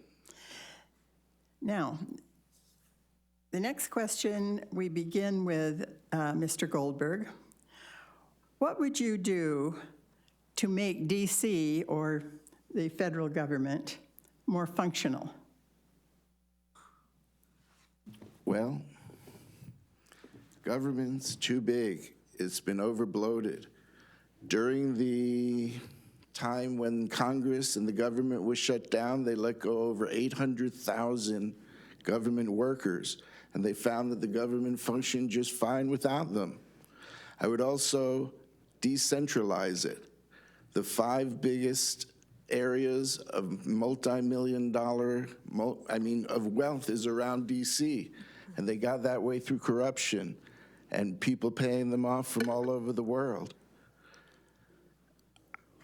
Now, the next question, we begin with Mr. Goldberg. What would you do to make DC or the federal government more functional? Well, government's too big. It's been overbloated. During the time when Congress and the government was shut down, they let go over 800,000 government workers, and they found that the government functioned just fine without them. I would also decentralize it. The 5 biggest areas of multi-million dollar, of wealth is around DC, and they got that way through corruption and people paying them off from all over the world.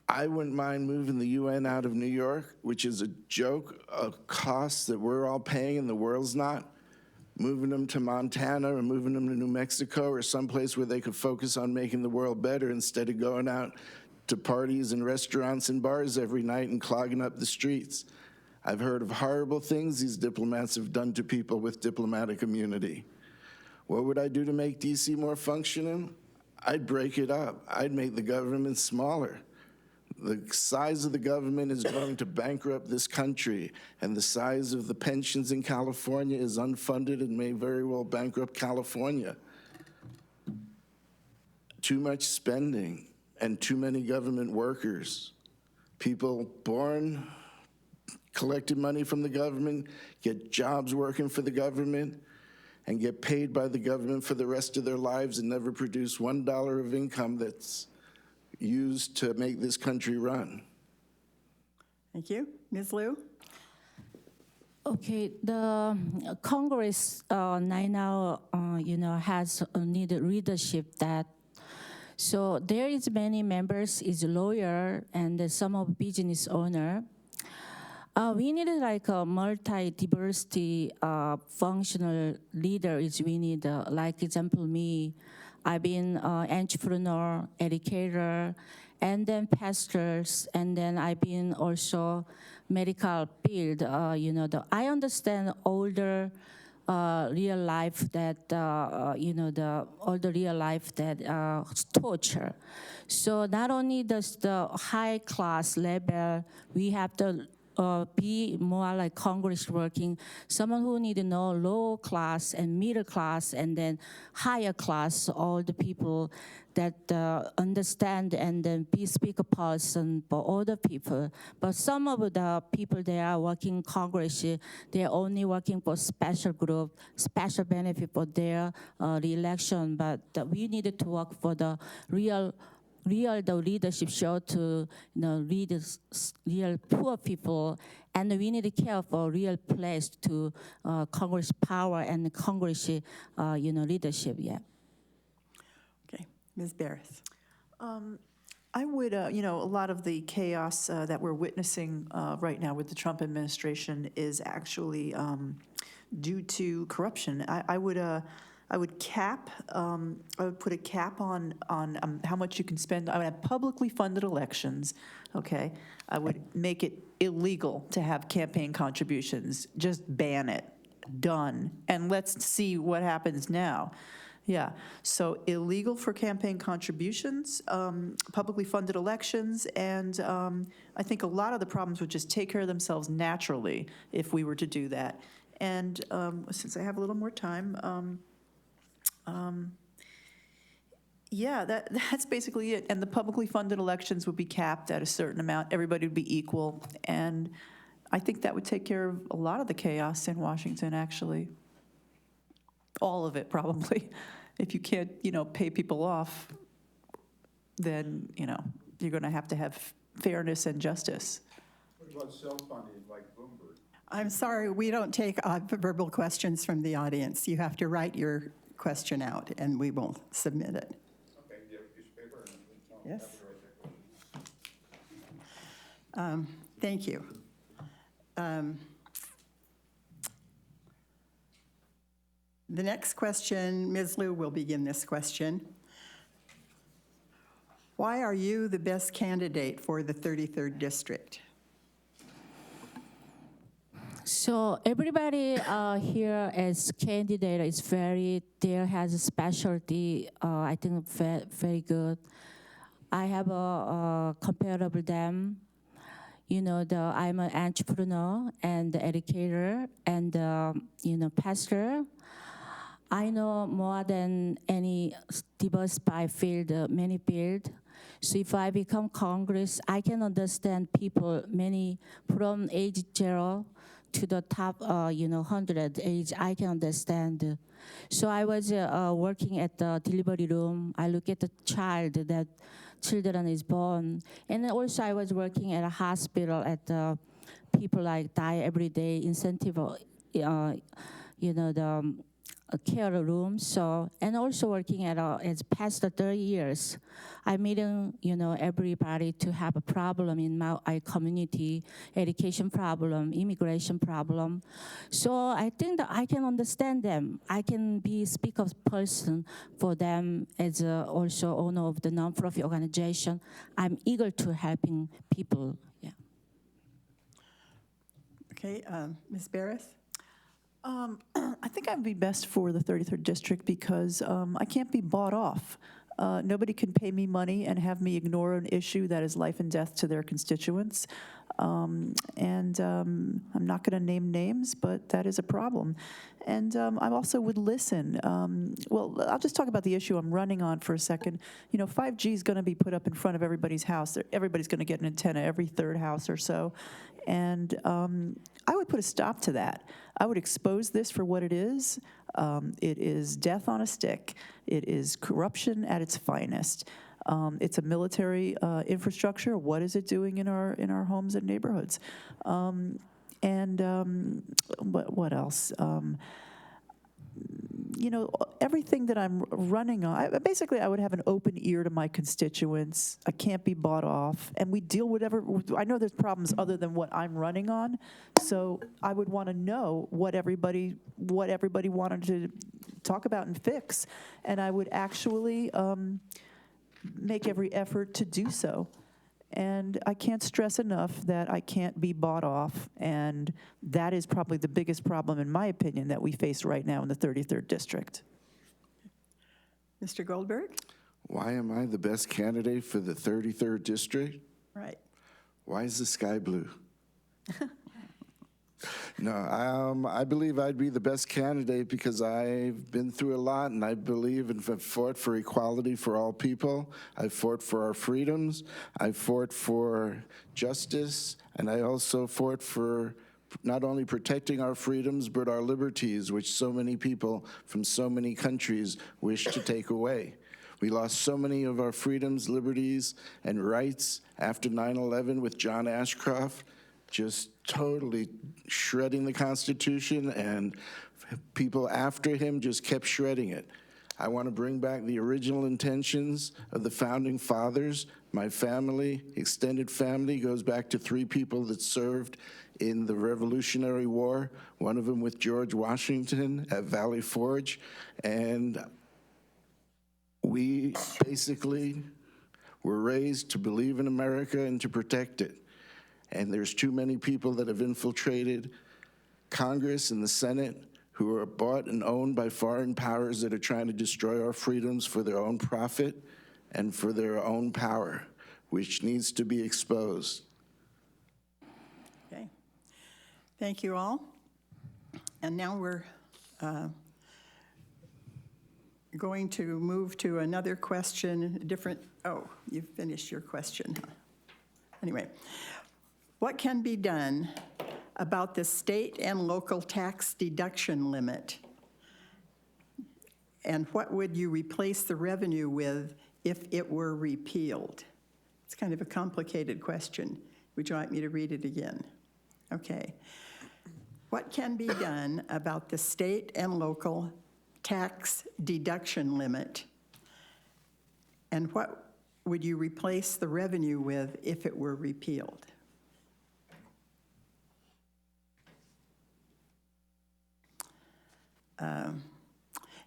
I wouldn't mind moving the UN out of New York, which is a joke, a cost that we're all paying and the world's not. Moving them to Montana or moving them to New Mexico or someplace where they could focus on making the world better instead of going out to parties and restaurants and bars every night and clogging up the streets. I've heard of horrible things these diplomats have done to people with diplomatic immunity. What would I do to make DC more functional? I'd break it up. I'd make the government smaller. The size of the government is going to bankrupt this country, and the size of the pensions in California is unfunded and may very well bankrupt California. Too much spending and too many government workers. People born, collected money from the government, get jobs working for the government, and get paid by the government for the rest of their lives and never produce $1 of income that's used to make this country run. Thank you. Ms. Liu? Okay, the Congress now, has needed leadership that. So there is many members is lawyer and some of business owner. We need like a multi-diversity functional leader. We need, like example me, I've been entrepreneur, educator, and then pastors, and then I've been also medical field. I understand older real life that all the real life that torture. So not only does the high class level, we have to be more like Congress working, someone who need to know low class and middle class and then higher class, all the people that understand and then be speaker person for other people. But some of the people they are working Congress, they're only working for special group, special benefit for their re-election, but we needed to work for the real the leadership show to lead real poor people, and we need to care for real place to Congress power and Congress leadership. Yeah. Okay, Ms. Verdes. I would, a lot of the chaos that we're witnessing right now with the Trump administration is actually due to corruption. I would cap. I would put a cap on how much you can spend. I would have publicly funded elections. Okay, I would make it illegal to have campaign contributions. Just ban it. Done. And let's see what happens now. Yeah. So illegal for campaign contributions, publicly funded elections, and I think a lot of the problems would just take care of themselves naturally if we were to do that. And since I have a little more time. Yeah, that's basically it. And the publicly funded elections would be capped at a certain amount. Everybody would be equal. And I think that would take care of a lot of the chaos in Washington, actually. All of it, probably. If you can't, pay people off, then, you're going to have fairness and justice. What about self-funding like Bloomberg? I'm sorry, we don't take verbal questions from the audience. You have to write your question out, and we will submit it. Okay, do you have a piece of paper? Yes. Thank you. The next question, Ms. Liu will begin this question. Why are you the best candidate for the 33rd District? So everybody here as candidate is there has a specialty, I think very good. I have a comparable them. I'm an entrepreneur and educator and, pastor. I know more than any diversified field, many field. So if I become Congress, I can understand people, many from age 0 to the top, 100 age, I can understand. So I was working at the delivery room. I look at the child that children is born. And then also I was working at a hospital at the people like die every day, incentive, the care room. So, and also working at as past 30 years, I meeting, everybody to have a problem in my community, education problem, immigration problem. So I think that I can understand them. I can be speaker person for them as also owner of the nonprofit organization. I'm eager to helping people. Yeah. Okay, Ms. Barris? I think I'd be best for the 33rd District because I can't be bought off. Nobody can pay me money and have me ignore an issue that is life and death to their constituents. I'm not going to name names, but that is a problem. And I also would listen. Well, I'll just talk about the issue I'm running on for a second. 5G is going to be put up in front of everybody's house. Everybody's going to get an antenna, every third house or so. And I would put a stop to that. I would expose this for what it is. It is death on a stick. It is corruption at its finest. It's a military infrastructure. What is it doing in our homes and neighborhoods? What else? Everything that I'm running on, basically I would have an open ear to my constituents. I can't be bought off. And we deal whatever, I know there's problems other than what I'm running on. So I would want to know what everybody wanted to talk about and fix. And I would actually make every effort to do so. And I can't stress enough that I can't be bought off, and that is probably the biggest problem, in my opinion, that we face right now in the 33rd District. Mr. Goldberg? Why am I the best candidate for the 33rd District? Right. Why is the sky blue? No, I believe I'd be the best candidate because I've been through a lot, and I believe and have fought for equality for all people. I fought for our freedoms. I fought for justice, and I also fought for not only protecting our freedoms, but our liberties, which so many people from so many countries wish to take away. We lost so many of our freedoms, liberties, and rights after 9/11 with John Ashcroft, just totally shredding the Constitution, and people after him just kept shredding it. I want to bring back the original intentions of the Founding Fathers. My family, extended family, goes back to 3 people that served in the Revolutionary War, one of them with George Washington at Valley Forge, and we basically were raised to believe in America and to protect it. And there's too many people that have infiltrated Congress and the Senate who are bought and owned by foreign powers that are trying to destroy our freedoms for their own profit and for their own power, which needs to be exposed. Okay. Thank you all. And now we're going to move to another question, you've finished your question. Anyway. What can be done about the state and local tax deduction limit? And what would you replace the revenue with if it were repealed? It's kind of a complicated question. Would you like me to read it again? Okay. What can be done about the state and local tax deduction limit? And what would you replace the revenue with if it were repealed? And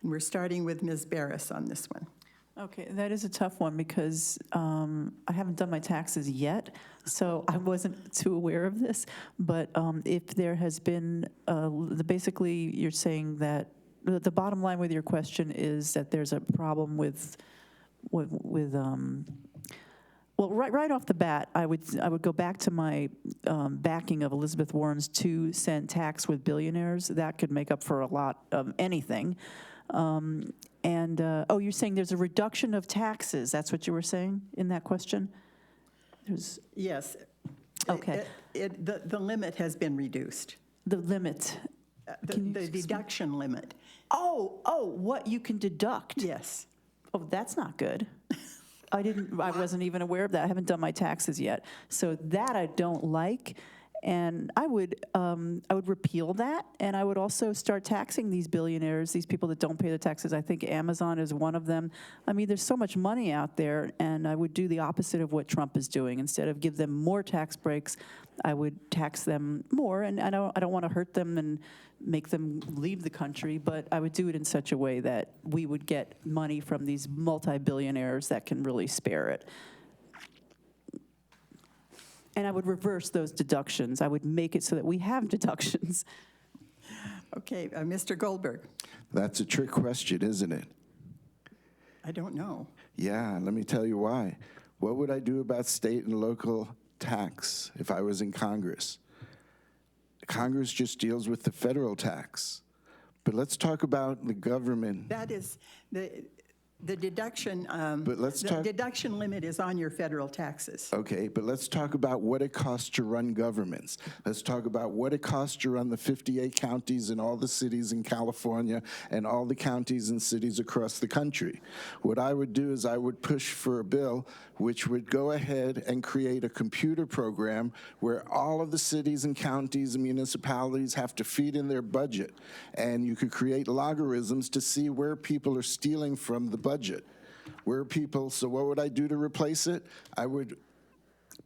we're starting with Ms. Barris on this one. Okay, that is a tough one because I haven't done my taxes yet, so I wasn't too aware of this. But if there has been, basically you're saying that the bottom line with your question is that there's a problem with well, right off the bat, I would go back to my backing of Elizabeth Warren's 2-cent tax with billionaires. That could make up for a lot of anything. Oh, you're saying there's a reduction of taxes. That's what you were saying in that question? There's Yes. Okay. The limit has been reduced. the limit. The deduction limit. Oh, what you can deduct. Yes. Oh, that's not good. I wasn't even aware of that. I haven't done my taxes yet. So that I don't like. And I would repeal that, and I would also start taxing these billionaires, these people that don't pay the taxes. I think Amazon is one of them. I mean, there's so much money out there, and I would do the opposite of what Trump is doing. Instead of give them more tax breaks, I would tax them more, and I don't want to hurt them and make them leave the country, but I would do it in such a way that we would get money from these multi-billionaires that can really spare it. And I would reverse those deductions. I would make it so that we have deductions. Okay, Mr. Goldberg. That's a trick question, isn't it? I don't know. Yeah, let me tell you why. What would I do about state and local tax if I was in Congress? Congress just deals with the federal tax. But let's talk about the government. That is, the deduction, But let's the talk- deduction limit is on your federal taxes. Okay, but let's talk about what it costs to run governments. Let's talk about what it costs to run the 58 counties and all the cities in California and all the counties and cities across the country. What I would do is I would push for a bill which would go ahead and create a computer program where all of the cities and counties and municipalities have to feed in their budget. And you could create logarithms to see where people are stealing from the budget. So what would I do to replace it? I would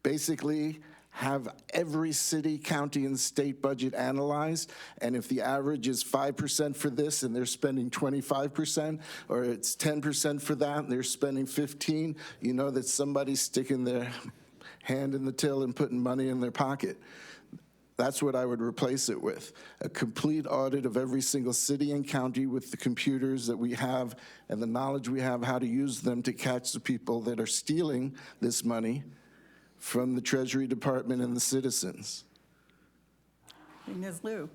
basically have every city, county, and state budget analyzed, and if the average is 5% for this and they're spending 25%, or it's 10% for that and they're spending 15%, you know that somebody's sticking their hand in the till and putting money in their pocket. That's what I would replace it with, a complete audit of every single city and county with the computers that we have and the knowledge we have how to use them to catch the people that are stealing this money from the Treasury Department and the citizens. Ms. Liu.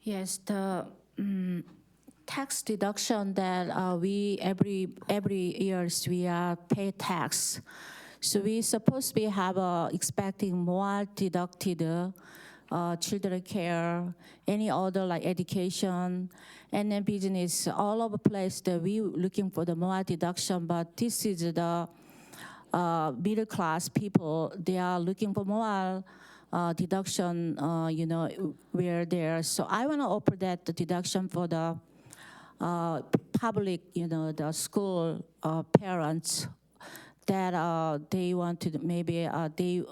Yes, the tax deduction that we every years we pay tax. So we supposed to be expecting more deducted children care, any other like education, and then business, all over the place that we looking for the more deduction, but this is the middle class people, they are looking for more deduction, where they're, so I want to offer that the deduction for the public, the school parents, that they want to maybe they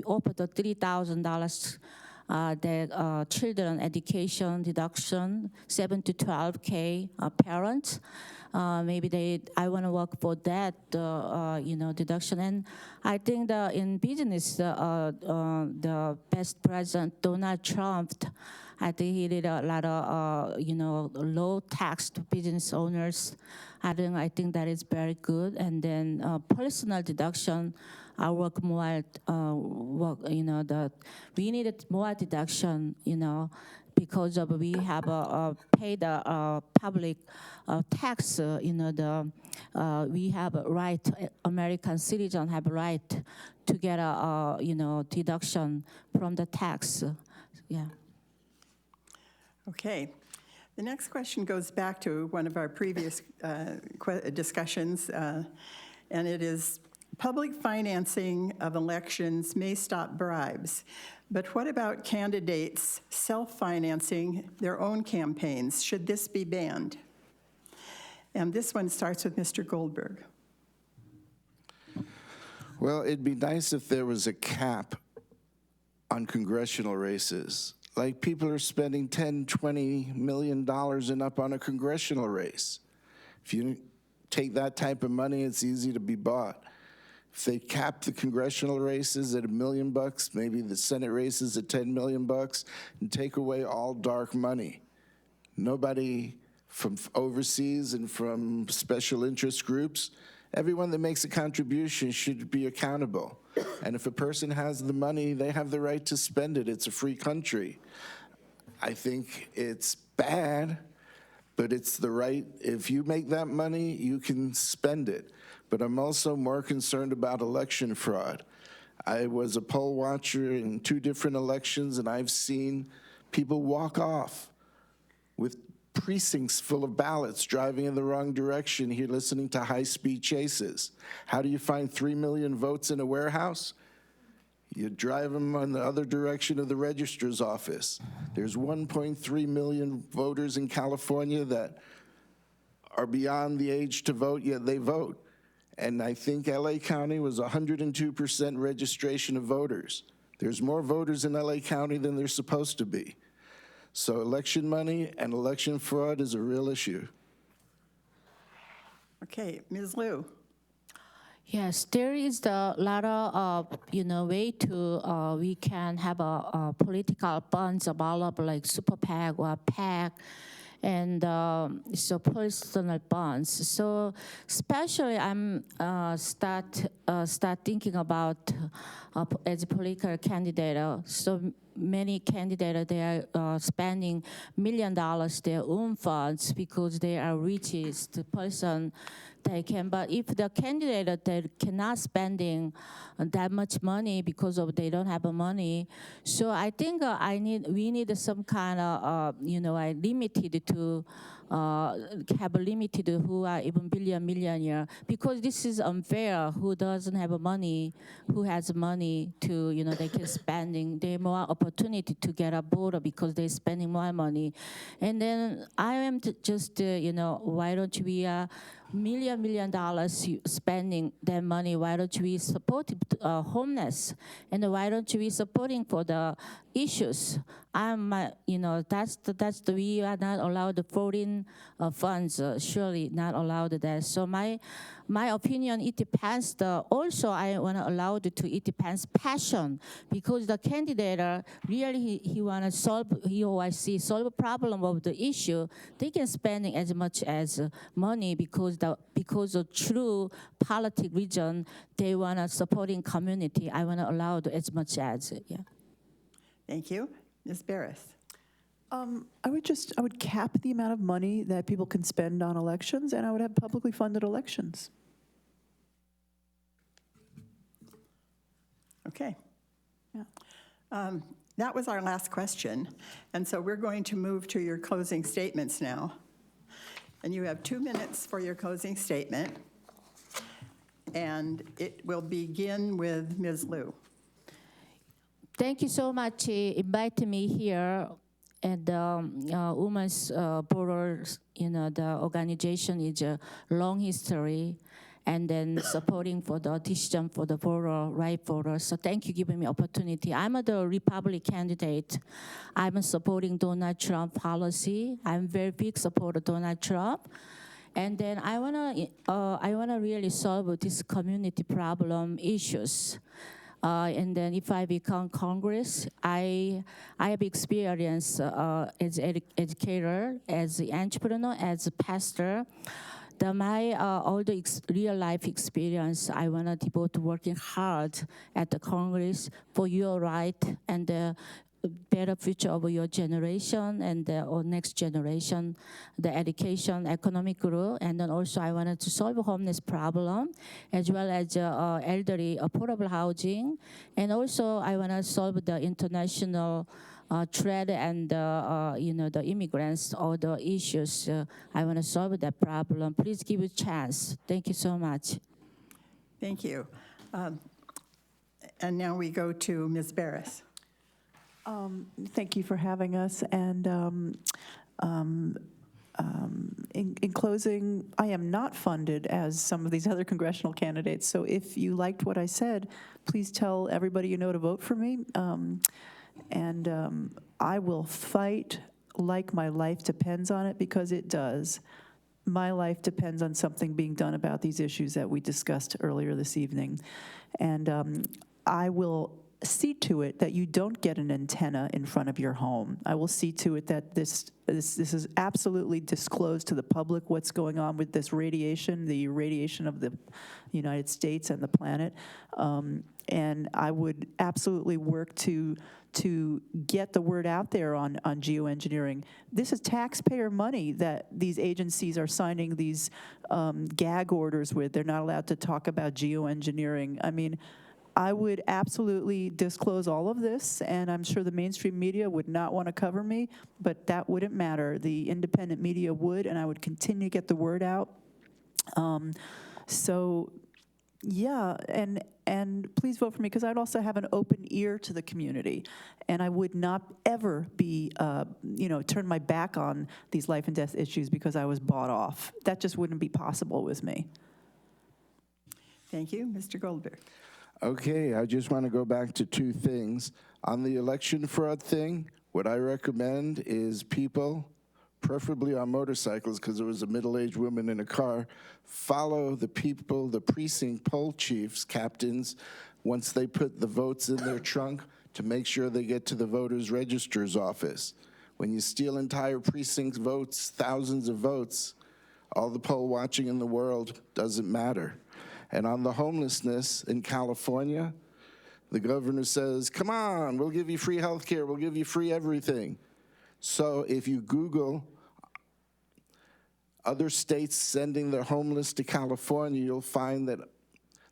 offer the $3,000 the children education deduction, 7 to 12K parents. Maybe I want to work for that, deduction. And I think in business, the best president, Donald Trump, I think he did a lot of, low taxed business owners. I think that is very good. And then personal deduction, I work more, we needed more deduction, because of we have paid public tax, we have a right, American citizens have a right to get a, deduction from the tax, yeah. Okay. The next question goes back to one of our previous discussions, and it is, public financing of elections may stop bribes, but what about candidates self-financing their own campaigns? Should this be banned? And this one starts with Mr. Goldberg. Well, it'd be nice if there was a cap on congressional races. Like, people are spending $10, $20 million and up on a congressional race. If you take that type of money, it's easy to be bought. If they cap the congressional races at $1 million, maybe the Senate races at $10 million, and take away all dark money. Nobody from overseas and from special interest groups, everyone that makes a contribution should be accountable. And if a person has the money, they have the right to spend it. It's a free country. I think it's bad, but it's the right, if you make that money, you can spend it. But I'm also more concerned about election fraud. I was a poll watcher in 2 different elections, and I've seen people walk off with precincts full of ballots, driving in the wrong direction here, listening to high-speed chases. How do you find 3 million votes in a warehouse? You drive them in the other direction of the registrar's office. There's 1.3 million voters in California that are beyond the age to vote, yet they vote. And I think LA County was 102% registration of voters. There's more voters in LA County than there's supposed to be. So election money and election fraud is a real issue. Okay, Ms. Liu. Yes, there is a lot of way to we can have a political funds available like super PAC or PAC, and so personal bonds. So especially I'm start thinking about as a political candidate. So many candidates they are spending $1 million their own funds because they are richest person they can. But if the candidate that cannot spending that much money because of they don't have money, so I think we need some kind of limited to have a limited who are even millionaire, because this is unfair. Who doesn't have money, who has money to they can spending, they more opportunity to get a voter because they're spending more money. And then I am just why don't we $1 million spending that money? Why don't we support homeless? And why don't we supporting for the issues? That's the we are not allowed the foreign funds. Surely not allowed that. So my opinion, it depends. Also, I want to allow it depends passion, because the candidate really he want to solve solve a problem of the issue. They can spend as much as money because of true politic reason. They want to supporting community. I want to allow as much as Thank you. Ms. Verdes. I would cap the amount of money that people can spend on elections, and I would have publicly funded elections. Okay. Yeah. That was our last question. And so we're going to move to your closing statements now. And you have 2 minutes for your closing statement. And it will begin with Ms. Liu. Thank you so much inviting me here at the Women's Voters. The organization is a long history, and then supporting for the decision for the right voters. So thank you for giving me opportunity. I'm the Republican candidate. I'm supporting Donald Trump policy. I'm very big supporter of Donald Trump. And then I wanna really solve this community problem issues. And then if I become Congress, I have experience as educator, as an entrepreneur, as a pastor. My all the real life experience, I want to devote to working hard at the Congress for your right and the better future of your generation and or next generation, the education, economic growth, and then also I wanted to solve a homeless problem, as well as elderly affordable housing, and also I want to solve the international trade and the immigrants, all the issues. I want to solve that problem. Please give it a chance. Thank you so much. Thank you. And now we go to Ms. Verdes. Thank you for having us. And in closing, I am not funded as some of these other congressional candidates. So if you liked what I said, please tell everybody you know to vote for me. And I will fight like my life depends on it, because it does. My life depends on something being done about these issues that we discussed earlier this evening. And I will see to it that you don't get an antenna in front of your home. I will see to it that this is absolutely disclosed to the public, what's going on with this radiation, the radiation of the United States and the planet. And I would absolutely work to get the word out there on geoengineering. This is taxpayer money that these agencies are signing these gag orders with. They're not allowed to talk about geoengineering. I mean, I would absolutely disclose all of this, and I'm sure the mainstream media would not want to cover me, but that wouldn't matter. The independent media would, and I would continue to get the word out. So, yeah, and please vote for me, because I'd also have an open ear to the community, and I would not ever be, turn my back on these life and death issues because I was bought off. That just wouldn't be possible with me. Thank you. Mr. Goldberg. Okay, I just want to go back to two things. On the election fraud thing, what I recommend is people, preferably on motorcycles, because there was a middle-aged woman in a car, follow the people, the precinct poll chiefs, captains, once they put the votes in their trunk, to make sure they get to the voters' register's office. When you steal entire precinct votes, thousands of votes, all the poll watching in the world doesn't matter. And on the homelessness in California, the governor says, come on, we'll give you free health care, we'll give you free everything. So if you Google other states sending their homeless to California, you'll find that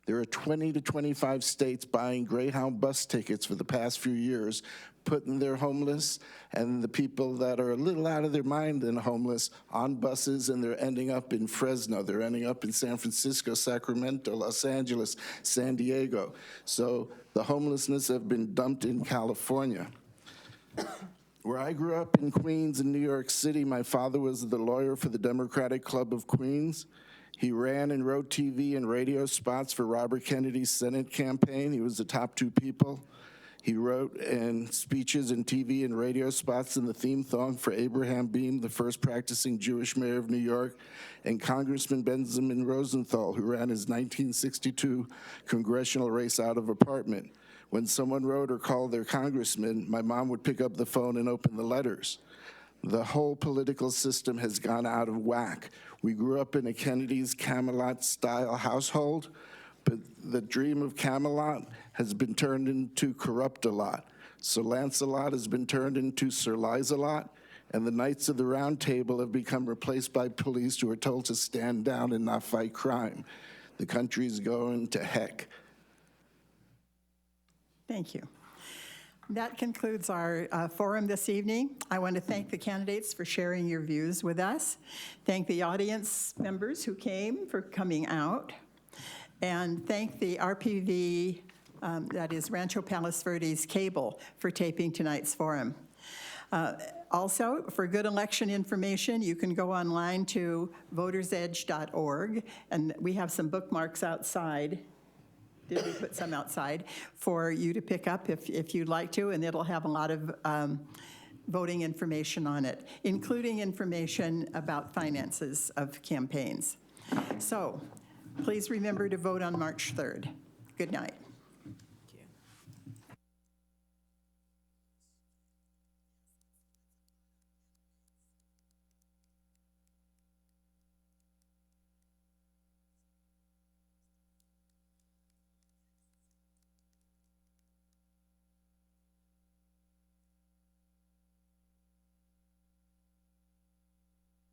there are 20 to 25 states buying Greyhound bus tickets for the past few years, putting their homeless and the people that are a little out of their mind and homeless on buses, and they're ending up in Fresno, they're ending up in San Francisco, Sacramento, Los Angeles, San Diego. So the homelessness have been dumped in California. Where I grew up in Queens in New York City, my father was the lawyer for the Democratic Club of Queens. He ran and wrote TV and radio spots for Robert Kennedy's Senate campaign. He was the top two people. He wrote and speeches and TV and radio spots in the theme song for Abraham Beame, the first practicing Jewish mayor of New York, and Congressman Benjamin Rosenthal, who ran his 1962 congressional race out of apartment. When someone wrote or called their congressman, my mom would pick up the phone and open the letters. The whole political system has gone out of whack. We grew up in a Kennedy's Camelot-style household, but the dream of Camelot has been turned into Corrupt-a-Lot. Sir Lancelot has been turned into Sir Lies-a-Lot, and the Knights of the Round Table have become replaced by police who are told to stand down and not fight crime. The country's going to heck. Thank you. That concludes our forum this evening. I want to thank the candidates for sharing your views with us. Thank the audience members who came for coming out. And thank the RPV, that is Rancho Palos Verdes Cable, for taping tonight's forum. Also, for good election information, you can go online to votersedge.org, and we have some bookmarks outside. Did we put some outside for you to pick up if you'd like to, and it'll have a lot of voting information on it, including information about finances of campaigns. So please remember to vote on March 3rd. Good night.